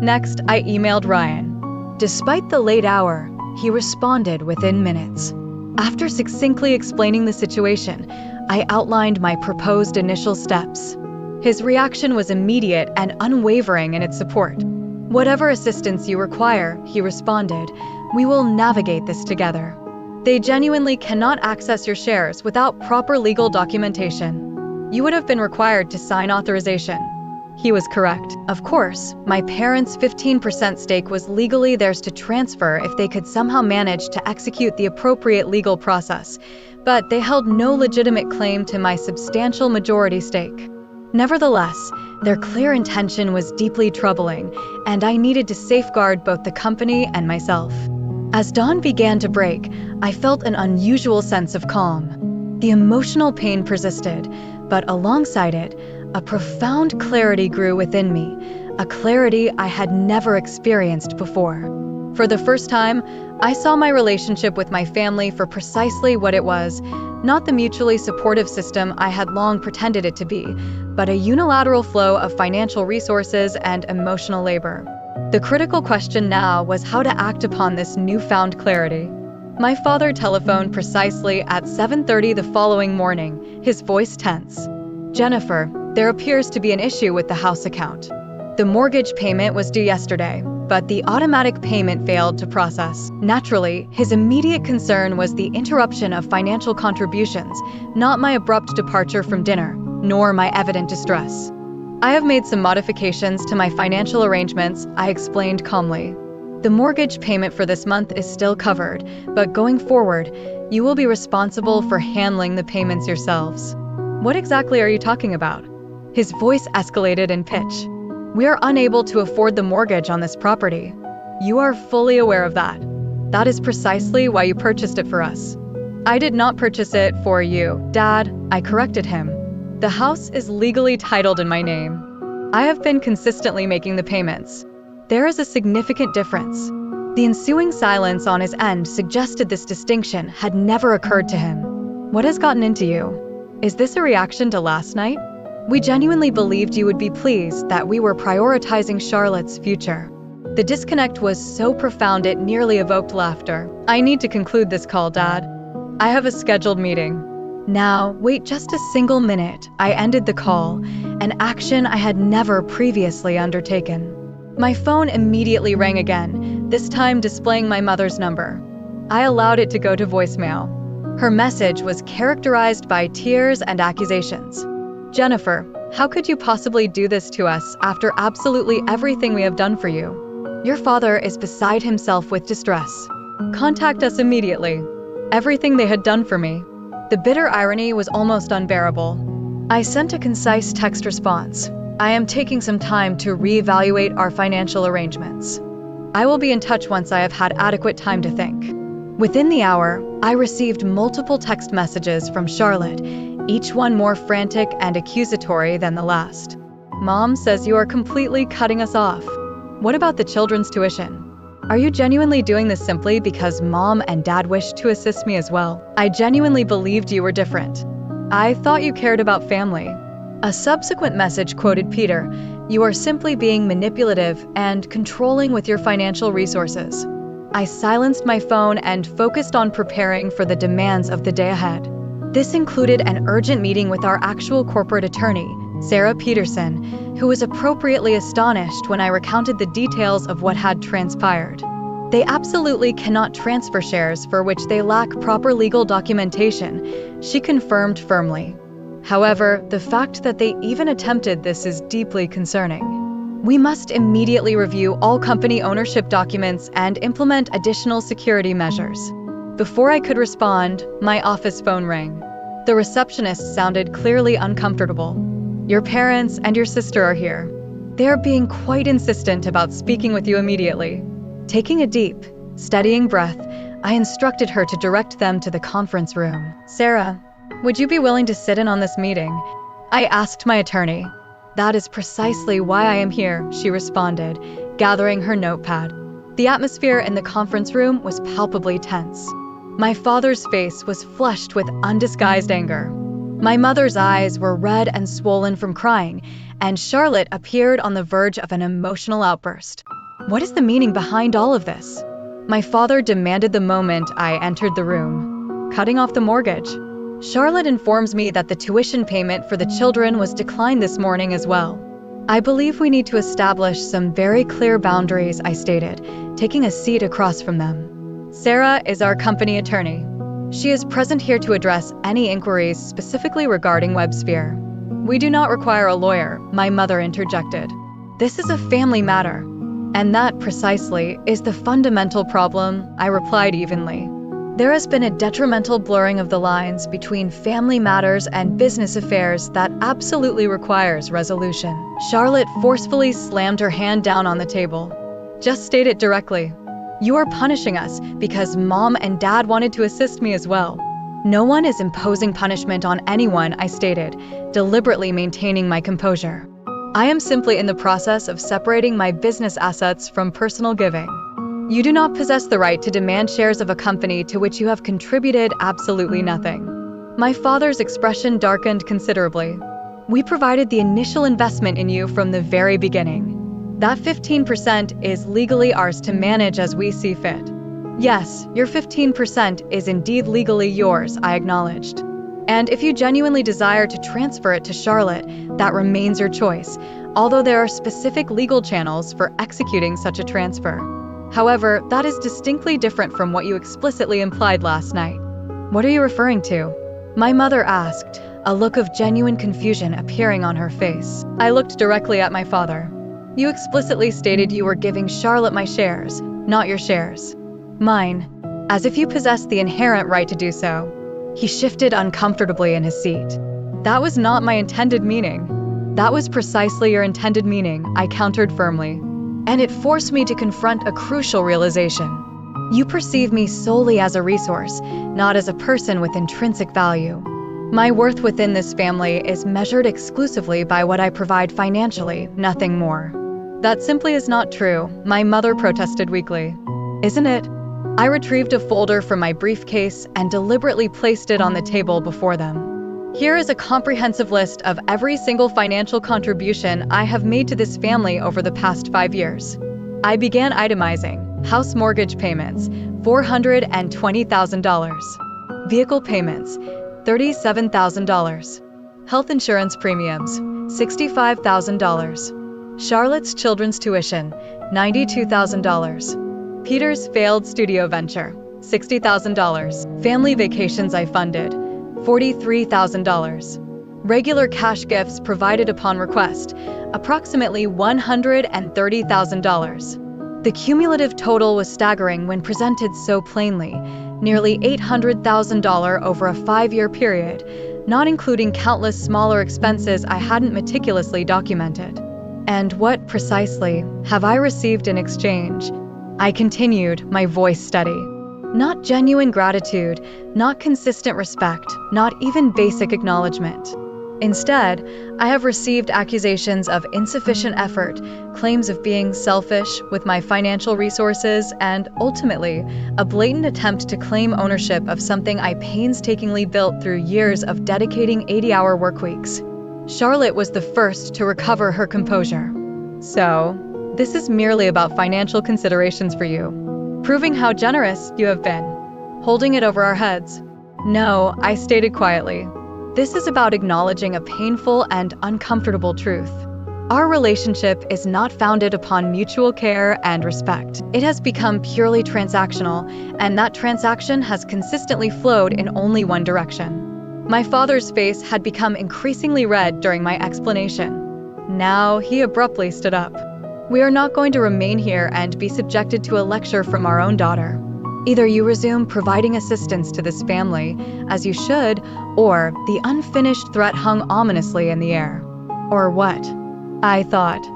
Next, I emailed Ryan. Despite the late hour, he responded within minutes. After succinctly explaining the situation, I outlined my proposed initial steps. His reaction was immediate and unwavering in its support. Whatever assistance you require, he responded, we will navigate this together. They genuinely cannot access your shares without proper legal documentation. You would have been required to sign authorization. He was correct. Of course, my parents' 15% stake was legally theirs to transfer if they could somehow manage to execute the appropriate legal process, but they held no legitimate claim to my substantial majority stake. Nevertheless, their clear intention was deeply troubling, and I needed to safeguard both the company and myself. As dawn began to break, I felt an unusual sense of calm. The emotional pain persisted, but alongside it, a profound clarity grew within me, a clarity I had never experienced before. For the first time, I saw my relationship with my family for precisely what it was, not the mutually supportive system I had long pretended it to be, but a unilateral flow of financial resources and emotional labor. The critical question now was how to act upon this newfound clarity. My father telephoned precisely at 7:30 the following morning, his voice tense. "Jennifer, there appears to be an issue with the house account. The mortgage payment was due yesterday, but the automatic payment failed to process." Naturally, his immediate concern was the interruption of financial contributions, not my abrupt departure from dinner, nor my evident distress. "I have made some modifications to my financial arrangements," I explained calmly. "The mortgage payment for this month is still covered, but going forward, you will be responsible for handling the payments yourselves." "What exactly are you talking about?" His voice escalated in pitch. "We are unable to afford the mortgage on this property. You are fully aware of that. That is precisely why you purchased it for us." "I did not purchase it for you, Dad," I corrected him. "The house is legally titled in my name. I have been consistently making the payments." There is a significant difference. The ensuing silence on his end suggested this distinction had never occurred to him. "What has gotten into you? Is this a reaction to last night? We genuinely believed you would be pleased that we were prioritizing Charlotte's future." The disconnect was so profound it nearly evoked laughter. "I need to conclude this call, Dad. I have a scheduled meeting." "Now, wait just a single minute." I ended the call, an action I had never previously undertaken. My phone immediately rang again, this time displaying my mother's number. I allowed it to go to voicemail. Her message was characterized by tears and accusations. "Jennifer, how could you possibly do this to us after absolutely everything we have done for you? Your father is beside himself with distress. Contact us immediately." Everything they had done for me. The bitter irony was almost unbearable. I sent a concise text response. "I am taking some time to reevaluate our financial arrangements. I will be in touch once I have had adequate time to think." Within the hour, I received multiple text messages from Charlotte, each one more frantic and accusatory than the last. "Mom says you are completely cutting us off. What about the children's tuition? Are you genuinely doing this simply because Mom and Dad wish to assist me as well? I genuinely believed you were different. I thought you cared about family." A subsequent message quoted Peter, "You are simply being manipulative and controlling with your financial resources." I silenced my phone and focused on preparing for the demands of the day ahead. This included an urgent meeting with our actual corporate attorney, Sarah Peterson, who was appropriately astonished when I recounted the details of what had transpired. They absolutely cannot transfer shares for which they lack proper legal documentation, she confirmed firmly. However, the fact that they even attempted this is deeply concerning. "We must immediately review all company ownership documents and implement additional security measures." Before I could respond, my office phone rang. The receptionist sounded clearly uncomfortable. "Your parents and your sister are here. They are being quite insistent about speaking with you immediately." Taking a deep, steadying breath, I instructed her to direct them to the conference room. "Sarah, would you be willing to sit in on this meeting?" I asked my attorney. "That is precisely why I am here," she responded, gathering her notepad. The atmosphere in the conference room was palpably tense. My father's face was flushed with undisguised anger. My mother's eyes were red and swollen from crying, and Charlotte appeared on the verge of an emotional outburst. What is the meaning behind all of this? My father demanded the moment I entered the room. "Cutting off the mortgage." Charlotte informs me that the tuition payment for the children was declined this morning as well. "I believe we need to establish some very clear boundaries," I stated, taking a seat across from them. Sarah is our company attorney. She is present here to address any inquiries specifically regarding WebSphere. "We do not require a lawyer," my mother interjected. "This is a family matter." "And that, precisely, is the fundamental problem," I replied evenly. There has been a detrimental blurring of the lines between family matters and business affairs that absolutely requires resolution. Charlotte forcefully slammed her hand down on the table. "Just state it directly. You are punishing us because Mom and Dad wanted to assist me as well." "No one is imposing punishment on anyone," I stated, deliberately maintaining my composure. "I am simply in the process of separating my business assets from personal giving. You do not possess the right to demand shares of a company to which you have contributed absolutely nothing." My father's expression darkened considerably. "We provided the initial investment in you from the very beginning. That 15% is legally ours to manage as we see fit. Yes, your 15% is indeed legally yours, I acknowledged. And if you genuinely desire to transfer it to Charlotte, that remains your choice, although there are specific legal channels for executing such a transfer. However, that is distinctly different from what you explicitly implied last night. What are you referring to? My mother asked, a look of genuine confusion appearing on her face. I looked directly at my father. You explicitly stated you were giving Charlotte my shares, not your shares. Mine, as if you possessed the inherent right to do so. He shifted uncomfortably in his seat. That was not my intended meaning. That was precisely your intended meaning, I countered firmly. And it forced me to confront a crucial realization. You perceive me solely as a resource, not as a person with intrinsic value. My worth within this family is measured exclusively by what I provide financially, nothing more. That simply is not true, my mother protested weakly. Isn't it? I retrieved a folder from my briefcase and deliberately placed it on the table before them. Here is a comprehensive list of every single financial contribution I have made to this family over the past 5 years. I began itemizing. House mortgage payments, $420,000. Vehicle payments, $37,000. Health insurance premiums, $65,000. Charlotte's children's tuition, $92,000. Peter's failed studio venture, $60,000. Family vacations I funded, $43,000. Regular cash gifts provided upon request, approximately $130,000. The cumulative total was staggering when presented so plainly, nearly $800,000 over a 5-year period, not including countless smaller expenses I hadn't meticulously documented. And what, precisely, have I received in exchange? I continued, my voice steady. Not genuine gratitude, not consistent respect, not even basic acknowledgement. Instead, I have received accusations of insufficient effort, claims of being selfish with my financial resources, and, ultimately, a blatant attempt to claim ownership of something I painstakingly built through years of dedicating 80-hour workweeks. Charlotte was the first to recover her composure. So, this is merely about financial considerations for you, proving how generous you have been, holding it over our heads. No, I stated quietly. This is about acknowledging a painful and uncomfortable truth. Our relationship is not founded upon mutual care and respect. It has become purely transactional, and that transaction has consistently flowed in only one direction. My father's face had become increasingly red during my explanation. Now he abruptly stood up. We are not going to remain here and be subjected to a lecture from our own daughter. Either you resume providing assistance to this family, as you should, or the unfinished threat hung ominously in the air. Or what? I thought.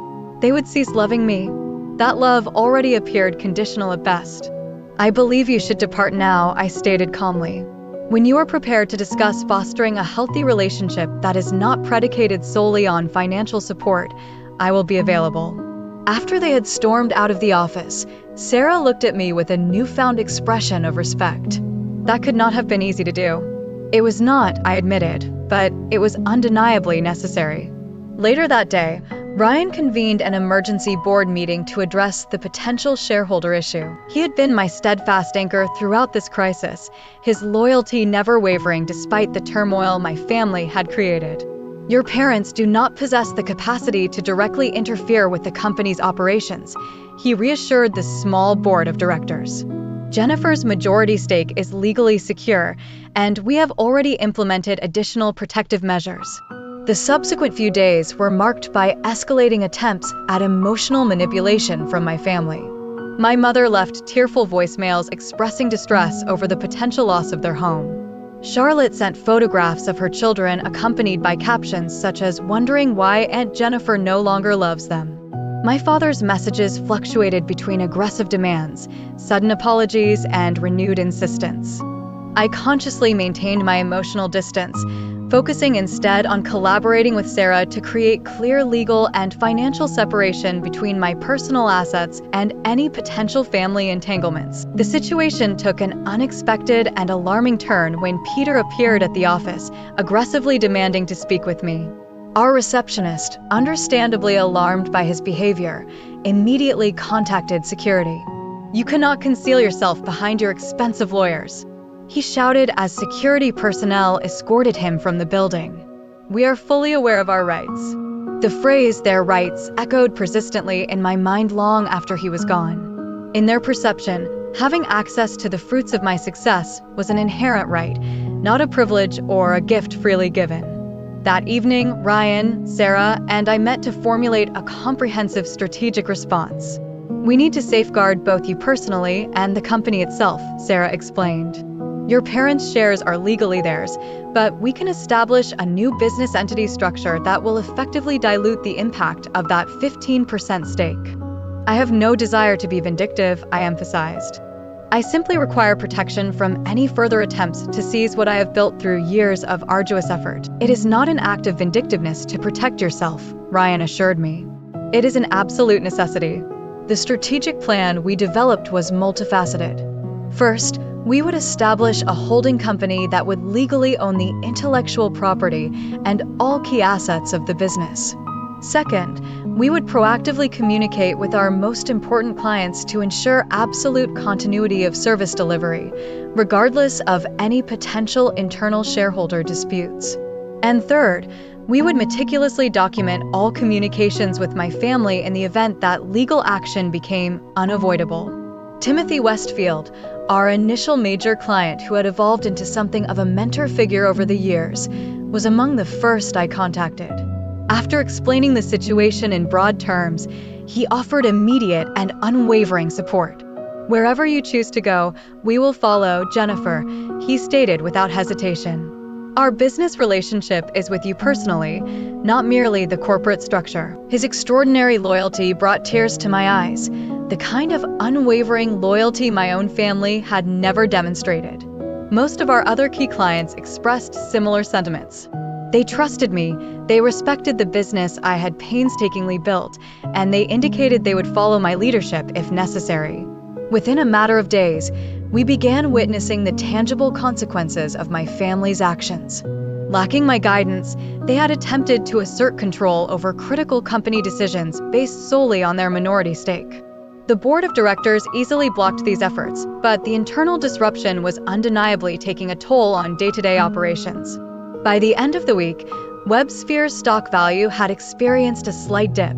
They would cease loving me. That love already appeared conditional at best. I believe you should depart now, I stated calmly. When you are prepared to discuss fostering a healthy relationship that is not predicated solely on financial support, I will be available. After they had stormed out of the office, Sarah looked at me with a newfound expression of respect. That could not have been easy to do. It was not, I admitted, but it was undeniably necessary. Later that day, Ryan convened an emergency board meeting to address the potential shareholder issue. He had been my steadfast anchor throughout this crisis, his loyalty never wavering despite the turmoil my family had created. Your parents do not possess the capacity to directly interfere with the company's operations, he reassured the small board of directors. Jennifer's majority stake is legally secure, and we have already implemented additional protective measures. The subsequent few days were marked by escalating attempts at emotional manipulation from my family. My mother left tearful voicemails expressing distress over the potential loss of their home. Charlotte sent photographs of her children accompanied by captions such as wondering why Aunt Jennifer no longer loves them. My father's messages fluctuated between aggressive demands, sudden apologies, and renewed insistence. I consciously maintained my emotional distance, focusing instead on collaborating with Sarah to create clear legal and financial separation between my personal assets and any potential family entanglements. The situation took an unexpected and alarming turn when Peter appeared at the office, aggressively demanding to speak with me. Our receptionist, understandably alarmed by his behavior, immediately contacted security. You cannot conceal yourself behind your expensive lawyers," he shouted as security personnel escorted him from the building. "We are fully aware of our rights." The phrase "their rights" echoed persistently in my mind long after he was gone. In their perception, having access to the fruits of my success was an inherent right, not a privilege or a gift freely given. That evening, Ryan, Sarah, and I met to formulate a comprehensive strategic response. "We need to safeguard both you personally and the company itself," Sarah explained. "Your parents' shares are legally theirs, but we can establish a new business entity structure that will effectively dilute the impact of that 15% stake." "I have no desire to be vindictive," I emphasized. "I simply require protection from any further attempts to seize what I have built through years of arduous effort." "It is not an act of vindictiveness to protect yourself," Ryan assured me. "It is an absolute necessity." The strategic plan we developed was multifaceted. First, we would establish a holding company that would legally own the intellectual property and all key assets of the business. Second, we would proactively communicate with our most important clients to ensure absolute continuity of service delivery, regardless of any potential internal shareholder disputes. And third, we would meticulously document all communications with my family in the event that legal action became unavoidable. Timothy Westfield, our initial major client who had evolved into something of a mentor figure over the years, was among the first I contacted. After explaining the situation in broad terms, he offered immediate and unwavering support. "Wherever you choose to go, we will follow, Jennifer," he stated without hesitation. "Our business relationship is with you personally, not merely the corporate structure." His extraordinary loyalty brought tears to my eyes, the kind of unwavering loyalty my own family had never demonstrated. Most of our other key clients expressed similar sentiments. They trusted me, they respected the business I had painstakingly built, and they indicated they would follow my leadership if necessary. Within a matter of days, we began witnessing the tangible consequences of my family's actions. Lacking my guidance, they had attempted to assert control over critical company decisions based solely on their minority stake. The board of directors easily blocked these efforts, but the internal disruption was undeniably taking a toll on day-to-day operations. By the end of the week, WebSphere's stock value had experienced a slight dip,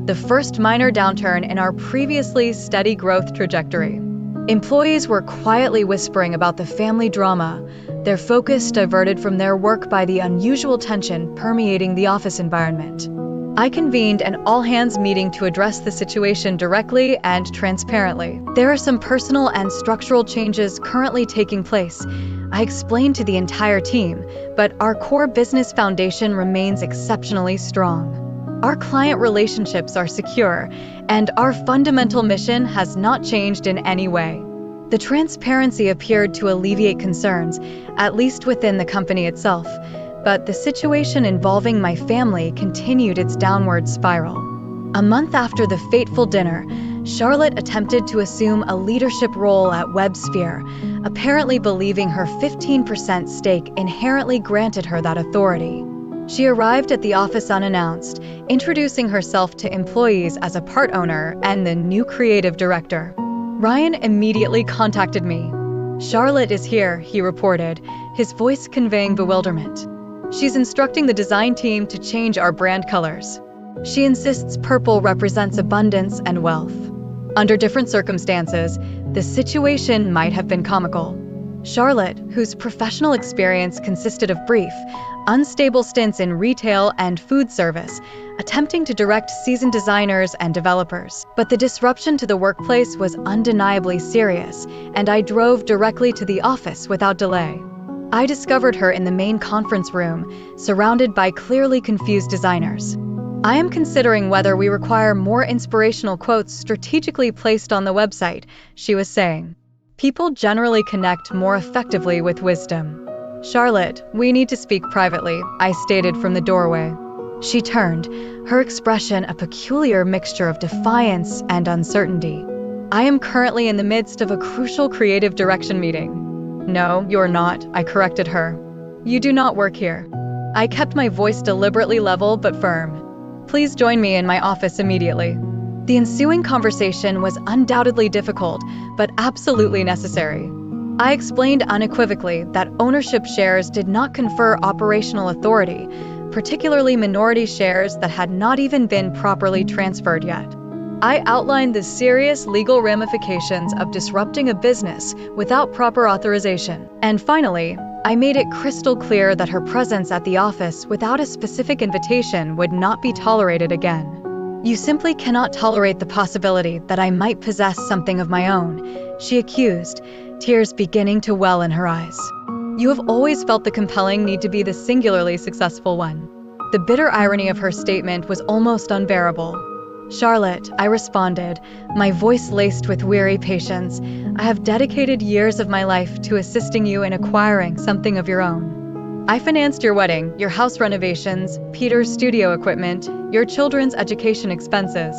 the first minor downturn in our previously steady growth trajectory. Employees were quietly whispering about the family drama, their focus diverted from their work by the unusual tension permeating the office environment. I convened an all-hands meeting to address the situation directly and transparently. "There are some personal and structural changes currently taking place," I explained to the entire team, "but our core business foundation remains exceptionally strong. Our client relationships are secure, and our fundamental mission has not changed in any way." The transparency appeared to alleviate concerns, at least within the company itself, but the situation involving my family continued its downward spiral. A month after the fateful dinner, Charlotte attempted to assume a leadership role at WebSphere, apparently believing her 15% stake inherently granted her that authority. She arrived at the office unannounced, introducing herself to employees as a part owner and the new creative director. Ryan immediately contacted me. "Charlotte is here," he reported, his voice conveying bewilderment. "She's instructing the design team to change our brand colors. She insists purple represents abundance and wealth." Under different circumstances, the situation might have been comical. Charlotte, whose professional experience consisted of brief, unstable stints in retail and food service, attempting to direct seasoned designers and developers. But the disruption to the workplace was undeniably serious, and I drove directly to the office without delay. I discovered her in the main conference room, surrounded by clearly confused designers. "I am considering whether we require more inspirational quotes strategically placed on the website," she was saying. "People generally connect more effectively with wisdom." "Charlotte, we need to speak privately," I stated from the doorway. She turned, her expression a peculiar mixture of defiance and uncertainty. "I am currently in the midst of a crucial creative direction meeting." "No, you're not," I corrected her. "You do not work here." I kept my voice deliberately level but firm. "Please join me in my office immediately." The ensuing conversation was undoubtedly difficult, but absolutely necessary. I explained unequivocally that ownership shares did not confer operational authority, particularly minority shares that had not even been properly transferred yet. I outlined the serious legal ramifications of disrupting a business without proper authorization. And finally, I made it crystal clear that her presence at the office without a specific invitation would not be tolerated again. "You simply cannot tolerate the possibility that I might possess something of my own," she accused, tears beginning to well in her eyes. "You have always felt the compelling need to be the singularly successful one." The bitter irony of her statement was almost unbearable. "Charlotte," I responded, my voice laced with weary patience, "I have dedicated years of my life to assisting you in acquiring something of your own. I financed your wedding, your house renovations, Peter's studio equipment, your children's education expenses.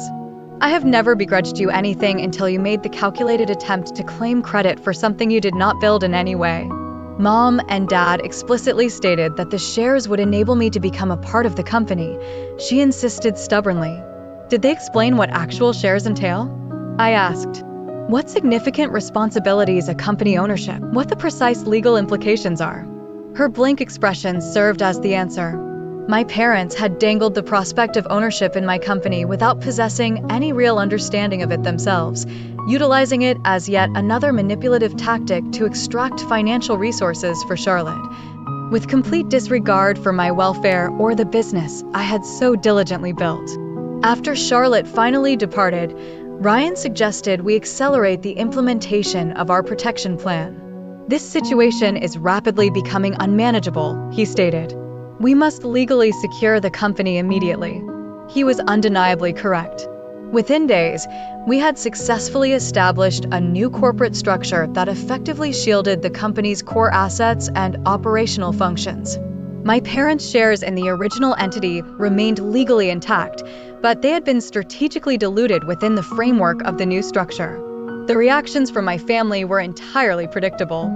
I have never begrudged you anything until you made the calculated attempt to claim credit for something you did not build in any way." Mom and Dad explicitly stated that the shares would enable me to become a part of the company. She insisted stubbornly. "Did they explain what actual shares entail?" I asked. "What significant responsibilities accompany ownership? What the precise legal implications are?" Her blank expression served as the answer. My parents had dangled the prospect of ownership in my company without possessing any real understanding of it themselves, utilizing it as yet another manipulative tactic to extract financial resources for Charlotte, with complete disregard for my welfare or the business I had so diligently built. After Charlotte finally departed, Ryan suggested we accelerate the implementation of our protection plan. "This situation is rapidly becoming unmanageable," he stated. "We must legally secure the company immediately." He was undeniably correct. Within days, we had successfully established a new corporate structure that effectively shielded the company's core assets and operational functions. My parents' shares in the original entity remained legally intact, but they had been strategically diluted within the framework of the new structure. The reactions from my family were entirely predictable.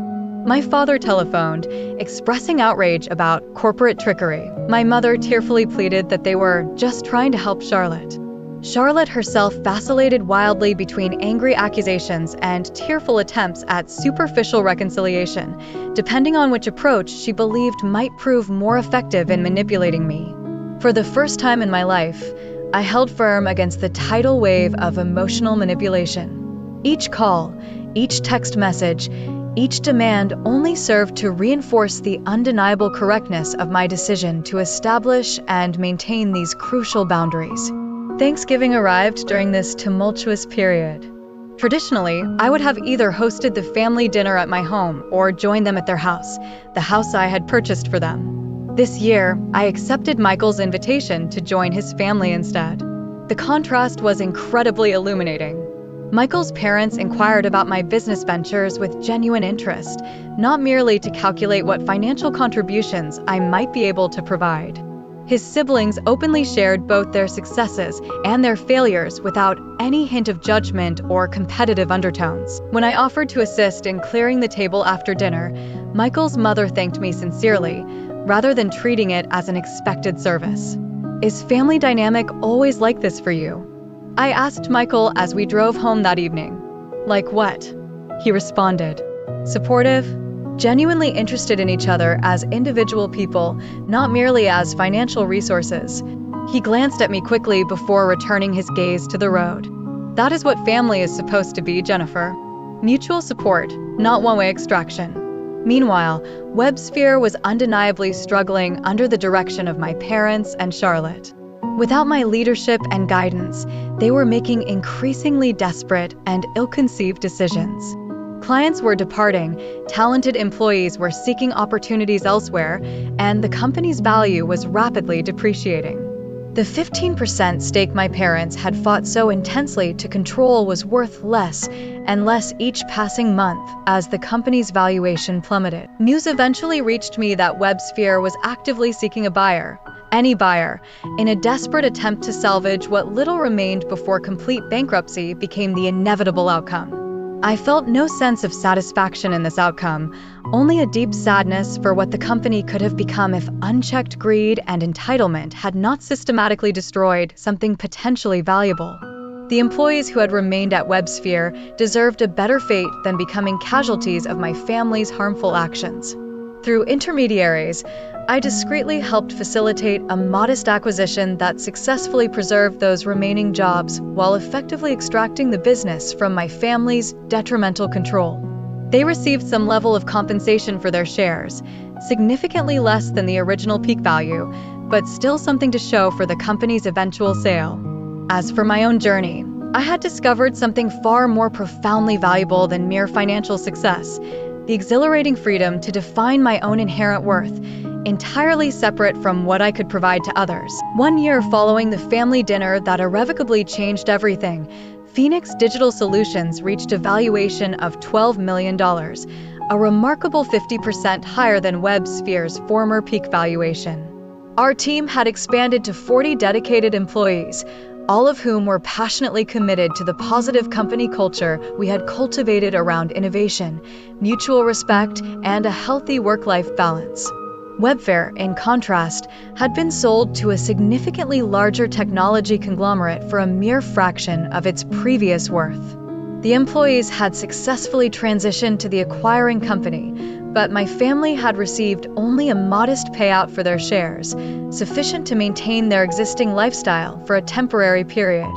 My father telephoned, expressing outrage about corporate trickery. My mother tearfully pleaded that they were just trying to help Charlotte. Charlotte herself vacillated wildly between angry accusations and tearful attempts at superficial reconciliation, depending on which approach she believed might prove more effective in manipulating me. For the first time in my life, I held firm against the tidal wave of emotional manipulation. Each call, each text message, each demand only served to reinforce the undeniable correctness of my decision to establish and maintain these crucial boundaries. Thanksgiving arrived during this tumultuous period. Traditionally, I would have either hosted the family dinner at my home or joined them at their house, the house I had purchased for them. This year, I accepted Michael's invitation to join his family instead. The contrast was incredibly illuminating. Michael's parents inquired about my business ventures with genuine interest, not merely to calculate what financial contributions I might be able to provide. His siblings openly shared both their successes and their failures without any hint of judgment or competitive undertones. When I offered to assist in clearing the table after dinner, Michael's mother thanked me sincerely, rather than treating it as an expected service. "Is family dynamic always like this for you?" I asked Michael as we drove home that evening. "Like what?" he responded. "Supportive, genuinely interested in each other as individual people, not merely as financial resources." He glanced at me quickly before returning his gaze to the road. "That is what family is supposed to be, Jennifer. Mutual support, not one-way extraction." Meanwhile, WebSphere was undeniably struggling under the direction of my parents and Charlotte. Without my leadership and guidance, they were making increasingly desperate and ill-conceived decisions. Clients were departing, talented employees were seeking opportunities elsewhere, and the company's value was rapidly depreciating. The 15% stake my parents had fought so intensely to control was worth less and less each passing month as the company's valuation plummeted. News eventually reached me that WebSphere was actively seeking a buyer, any buyer, in a desperate attempt to salvage what little remained before complete bankruptcy became the inevitable outcome. I felt no sense of satisfaction in this outcome, only a deep sadness for what the company could have become if unchecked greed and entitlement had not systematically destroyed something potentially valuable. The employees who had remained at WebSphere deserved a better fate than becoming casualties of my family's harmful actions. Through intermediaries, I discreetly helped facilitate a modest acquisition that successfully preserved those remaining jobs while effectively extracting the business from my family's detrimental control. They received some level of compensation for their shares, significantly less than the original peak value, but still something to show for the company's eventual sale. As for my own journey, I had discovered something far more profoundly valuable than mere financial success: the exhilarating freedom to define my own inherent worth, entirely separate from what I could provide to others. 1 year following the family dinner that irrevocably changed everything, Phoenix Digital Solutions reached a valuation of $12 million, a remarkable 50% higher than WebSphere's former peak valuation. Our team had expanded to 40 dedicated employees, all of whom were passionately committed to the positive company culture we had cultivated around innovation, mutual respect, and a healthy work-life balance. Webfair, in contrast, had been sold to a significantly larger technology conglomerate for a mere fraction of its previous worth. The employees had successfully transitioned to the acquiring company, but my family had received only a modest payout for their shares, sufficient to maintain their existing lifestyle for a temporary period,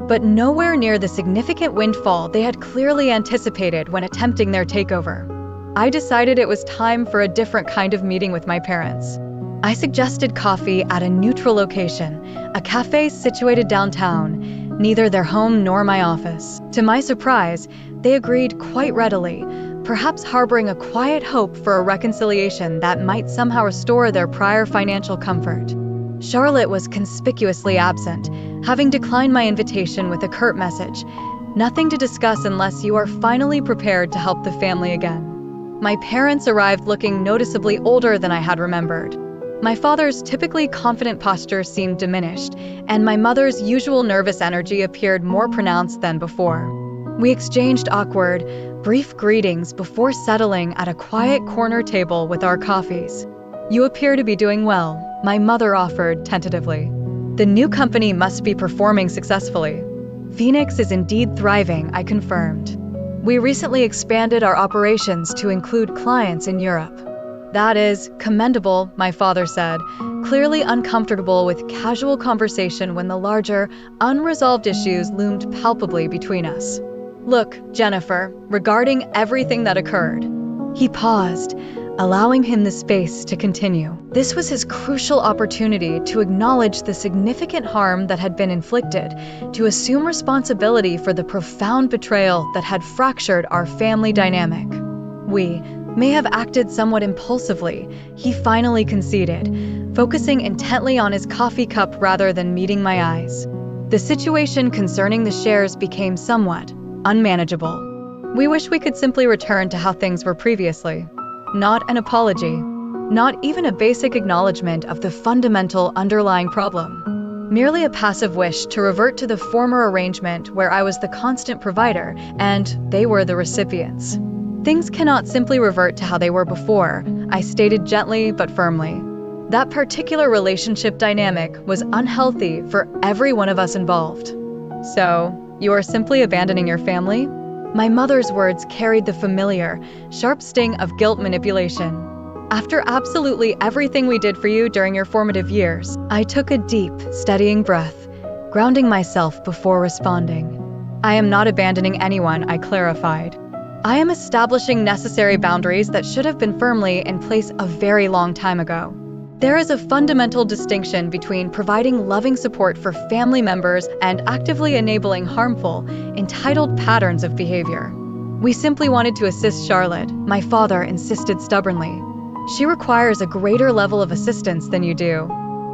but nowhere near the significant windfall they had clearly anticipated when attempting their takeover. I decided it was time for a different kind of meeting with my parents. I suggested coffee at a neutral location, a cafe situated downtown, neither their home nor my office. To my surprise, they agreed quite readily, perhaps harboring a quiet hope for a reconciliation that might somehow restore their prior financial comfort. Charlotte was conspicuously absent, having declined my invitation with a curt message: "Nothing to discuss unless you are finally prepared to help the family again." My parents arrived looking noticeably older than I had remembered. My father's typically confident posture seemed diminished, and my mother's usual nervous energy appeared more pronounced than before. We exchanged awkward, brief greetings before settling at a quiet corner table with our coffees. "You appear to be doing well," my mother offered tentatively. "The new company must be performing successfully." "Phoenix is indeed thriving," I confirmed. "We recently expanded our operations to include clients in Europe." "That is commendable," my father said, clearly uncomfortable with casual conversation when the larger, unresolved issues loomed palpably between us. "Look, Jennifer, regarding everything that occurred." He paused, allowing him the space to continue. This was his crucial opportunity to acknowledge the significant harm that had been inflicted, to assume responsibility for the profound betrayal that had fractured our family dynamic. "We may have acted somewhat impulsively," he finally conceded, focusing intently on his coffee cup rather than meeting my eyes. "The situation concerning the shares became somewhat unmanageable. We wish we could simply return to how things were previously." Not an apology, not even a basic acknowledgement of the fundamental underlying problem. Merely a passive wish to revert to the former arrangement where I was the constant provider and they were the recipients. "Things cannot simply revert to how they were before," I stated gently but firmly. That particular relationship dynamic was unhealthy for every one of us involved. "So, you are simply abandoning your family?" My mother's words carried the familiar, sharp sting of guilt manipulation. "After absolutely everything we did for you during your formative years." I took a deep, steadying breath, grounding myself before responding. "I am not abandoning anyone," I clarified. "I am establishing necessary boundaries that should have been firmly in place a very long time ago. There is a fundamental distinction between providing loving support for family members and actively enabling harmful, entitled patterns of behavior." "We simply wanted to assist Charlotte," my father insisted stubbornly. "She requires a greater level of assistance than you do."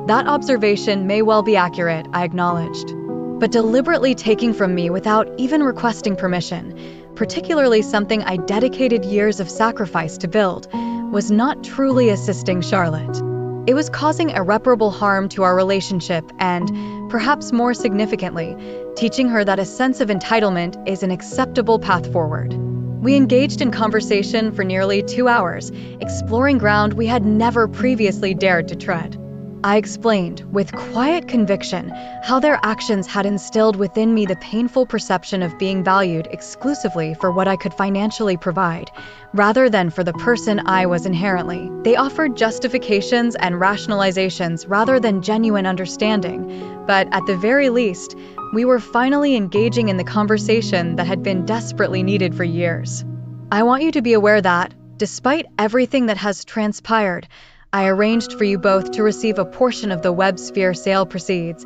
That observation may well be accurate, I acknowledged. But deliberately taking from me without even requesting permission, particularly something I dedicated years of sacrifice to build, was not truly assisting Charlotte. It was causing irreparable harm to our relationship and, perhaps more significantly, teaching her that a sense of entitlement is an acceptable path forward. We engaged in conversation for nearly 2 hours, exploring ground we had never previously dared to tread. I explained, with quiet conviction, how their actions had instilled within me the painful perception of being valued exclusively for what I could financially provide, rather than for the person I was inherently. They offered justifications and rationalizations rather than genuine understanding, but at the very least, we were finally engaging in the conversation that had been desperately needed for years. I want you to be aware that, despite everything that has transpired, I arranged for you both to receive a portion of the WebSphere sale proceeds.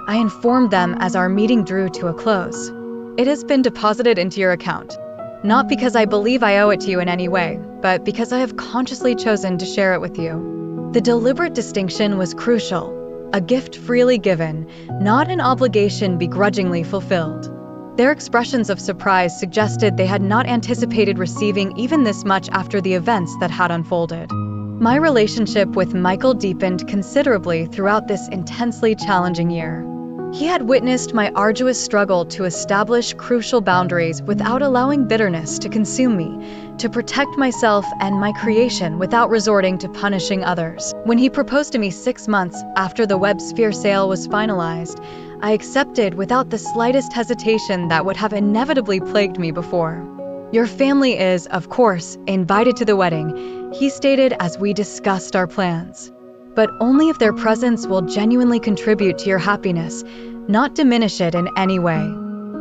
I informed them as our meeting drew to a close. It has been deposited into your account. Not because I believe I owe it to you in any way, but because I have consciously chosen to share it with you. The deliberate distinction was crucial. A gift freely given, not an obligation begrudgingly fulfilled. Their expressions of surprise suggested they had not anticipated receiving even this much after the events that had unfolded. My relationship with Michael deepened considerably throughout this intensely challenging year. He had witnessed my arduous struggle to establish crucial boundaries without allowing bitterness to consume me, to protect myself and my creation without resorting to punishing others. When he proposed to me 6 months after the WebSphere sale was finalized, I accepted without the slightest hesitation that would have inevitably plagued me before. Your family is, of course, invited to the wedding, he stated as we discussed our plans. But only if their presence will genuinely contribute to your happiness, not diminish it in any way.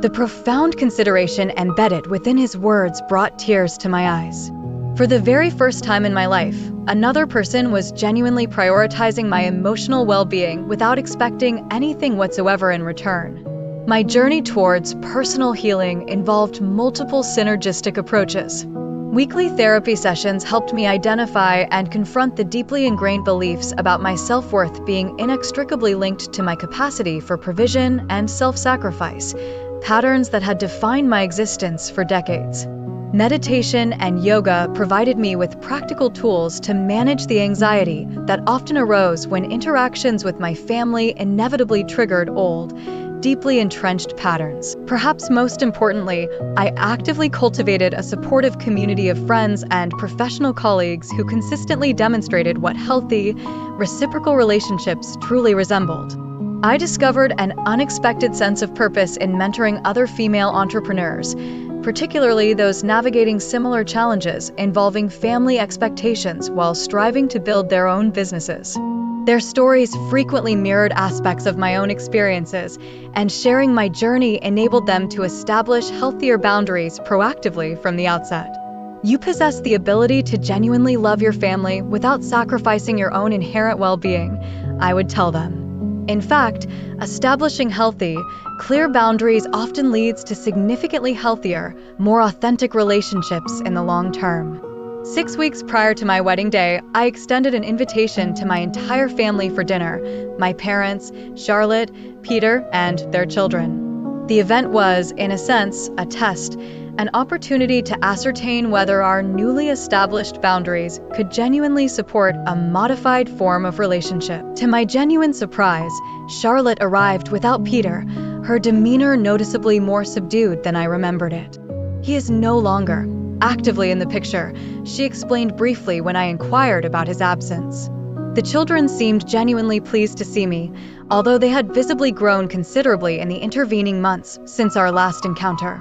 The profound consideration embedded within his words brought tears to my eyes. For the very first time in my life, another person was genuinely prioritizing my emotional well-being without expecting anything whatsoever in return. My journey towards personal healing involved multiple synergistic approaches. Weekly therapy sessions helped me identify and confront the deeply ingrained beliefs about my self-worth being inextricably linked to my capacity for provision and self-sacrifice, patterns that had defined my existence for decades. Meditation and yoga provided me with practical tools to manage the anxiety that often arose when interactions with my family inevitably triggered old, deeply entrenched patterns. Perhaps most importantly, I actively cultivated a supportive community of friends and professional colleagues who consistently demonstrated what healthy, reciprocal relationships truly resembled. I discovered an unexpected sense of purpose in mentoring other female entrepreneurs, particularly those navigating similar challenges involving family expectations while striving to build their own businesses. Their stories frequently mirrored aspects of my own experiences, and sharing my journey enabled them to establish healthier boundaries proactively from the outset. You possess the ability to genuinely love your family without sacrificing your own inherent well-being, I would tell them. In fact, establishing healthy, clear boundaries often leads to significantly healthier, more authentic relationships in the long term. 6 weeks prior to my wedding day, I extended an invitation to my entire family for dinner, my parents, Charlotte, Peter, and their children. The event was, in a sense, a test, an opportunity to ascertain whether our newly established boundaries could genuinely support a modified form of relationship. To my genuine surprise, Charlotte arrived without Peter, her demeanor noticeably more subdued than I remembered it. He is no longer actively in the picture, she explained briefly when I inquired about his absence. The children seemed genuinely pleased to see me, although they had visibly grown considerably in the intervening months since our last encounter.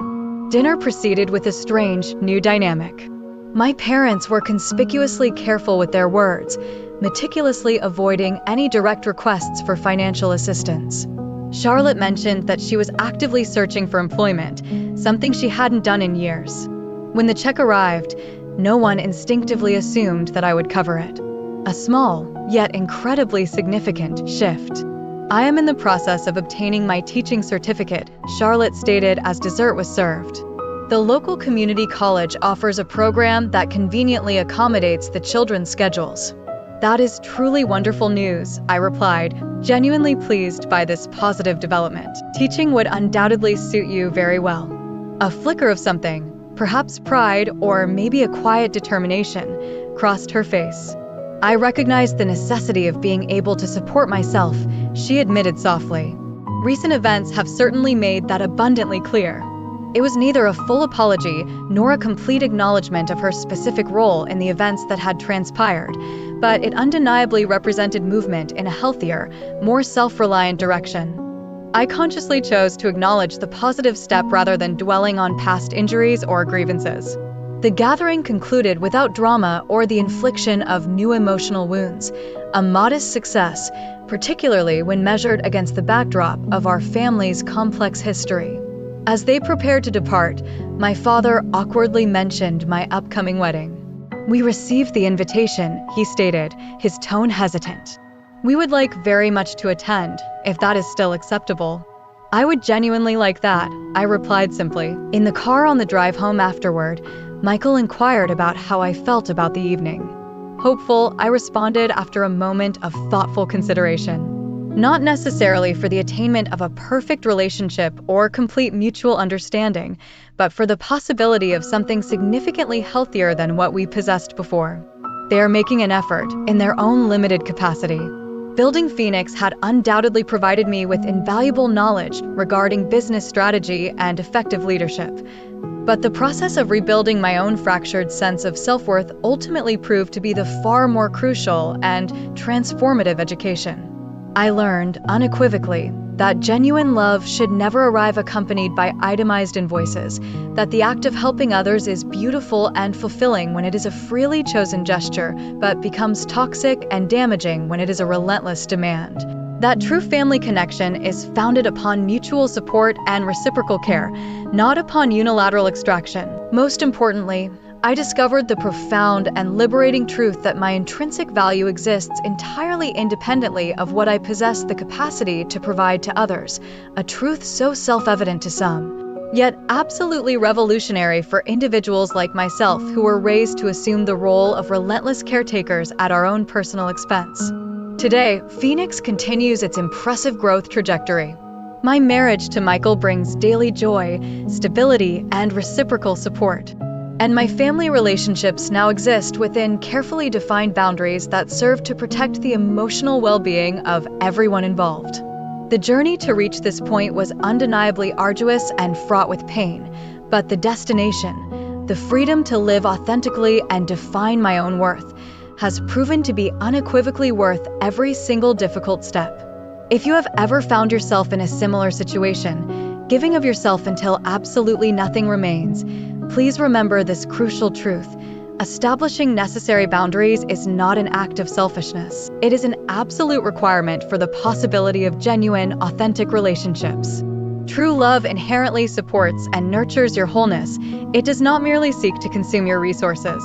Dinner proceeded with a strange, new dynamic. My parents were conspicuously careful with their words, meticulously avoiding any direct requests for financial assistance. Charlotte mentioned that she was actively searching for employment, something she hadn't done in years. When the check arrived, no one instinctively assumed that I would cover it. A small, yet incredibly significant, shift. I am in the process of obtaining my teaching certificate, Charlotte stated as dessert was served. The local community college offers a program that conveniently accommodates the children's schedules. That is truly wonderful news, I replied, genuinely pleased by this positive development. Teaching would undoubtedly suit you very well. A flicker of something, perhaps pride or maybe a quiet determination, crossed her face. I recognized the necessity of being able to support myself, she admitted softly. Recent events have certainly made that abundantly clear. It was neither a full apology nor a complete acknowledgement of her specific role in the events that had transpired, but it undeniably represented movement in a healthier, more self-reliant direction. I consciously chose to acknowledge the positive step rather than dwelling on past injuries or grievances. The gathering concluded without drama or the infliction of new emotional wounds, a modest success, particularly when measured against the backdrop of our family's complex history. As they prepared to depart, my father awkwardly mentioned my upcoming wedding. "We received the invitation," he stated, his tone hesitant. "We would like very much to attend, if that is still acceptable." "I would genuinely like that," I replied simply. In the car on the drive home afterward, Michael inquired about how I felt about the evening. "Hopeful," I responded after a moment of thoughtful consideration. Not necessarily for the attainment of a perfect relationship or complete mutual understanding, but for the possibility of something significantly healthier than what we possessed before. They are making an effort in their own limited capacity. Building Phoenix had undoubtedly provided me with invaluable knowledge regarding business strategy and effective leadership. But the process of rebuilding my own fractured sense of self-worth ultimately proved to be the far more crucial and transformative education. I learned, unequivocally, that genuine love should never arrive accompanied by itemized invoices, that the act of helping others is beautiful and fulfilling when it is a freely chosen gesture, but becomes toxic and damaging when it is a relentless demand. That true family connection is founded upon mutual support and reciprocal care, not upon unilateral extraction. Most importantly, I discovered the profound and liberating truth that my intrinsic value exists entirely independently of what I possess the capacity to provide to others, a truth so self-evident to some, yet absolutely revolutionary for individuals like myself who were raised to assume the role of relentless caretakers at our own personal expense. Today, Phoenix continues its impressive growth trajectory. My marriage to Michael brings daily joy, stability, and reciprocal support. And my family relationships now exist within carefully defined boundaries that serve to protect the emotional well-being of everyone involved. The journey to reach this point was undeniably arduous and fraught with pain, but the destination, the freedom to live authentically and define my own worth, has proven to be unequivocally worth every single difficult step. If you have ever found yourself in a similar situation, giving of yourself until absolutely nothing remains, please remember this crucial truth. Establishing necessary boundaries is not an act of selfishness. It is an absolute requirement for the possibility of genuine, authentic relationships. True love inherently supports and nurtures your wholeness. It does not merely seek to consume your resources.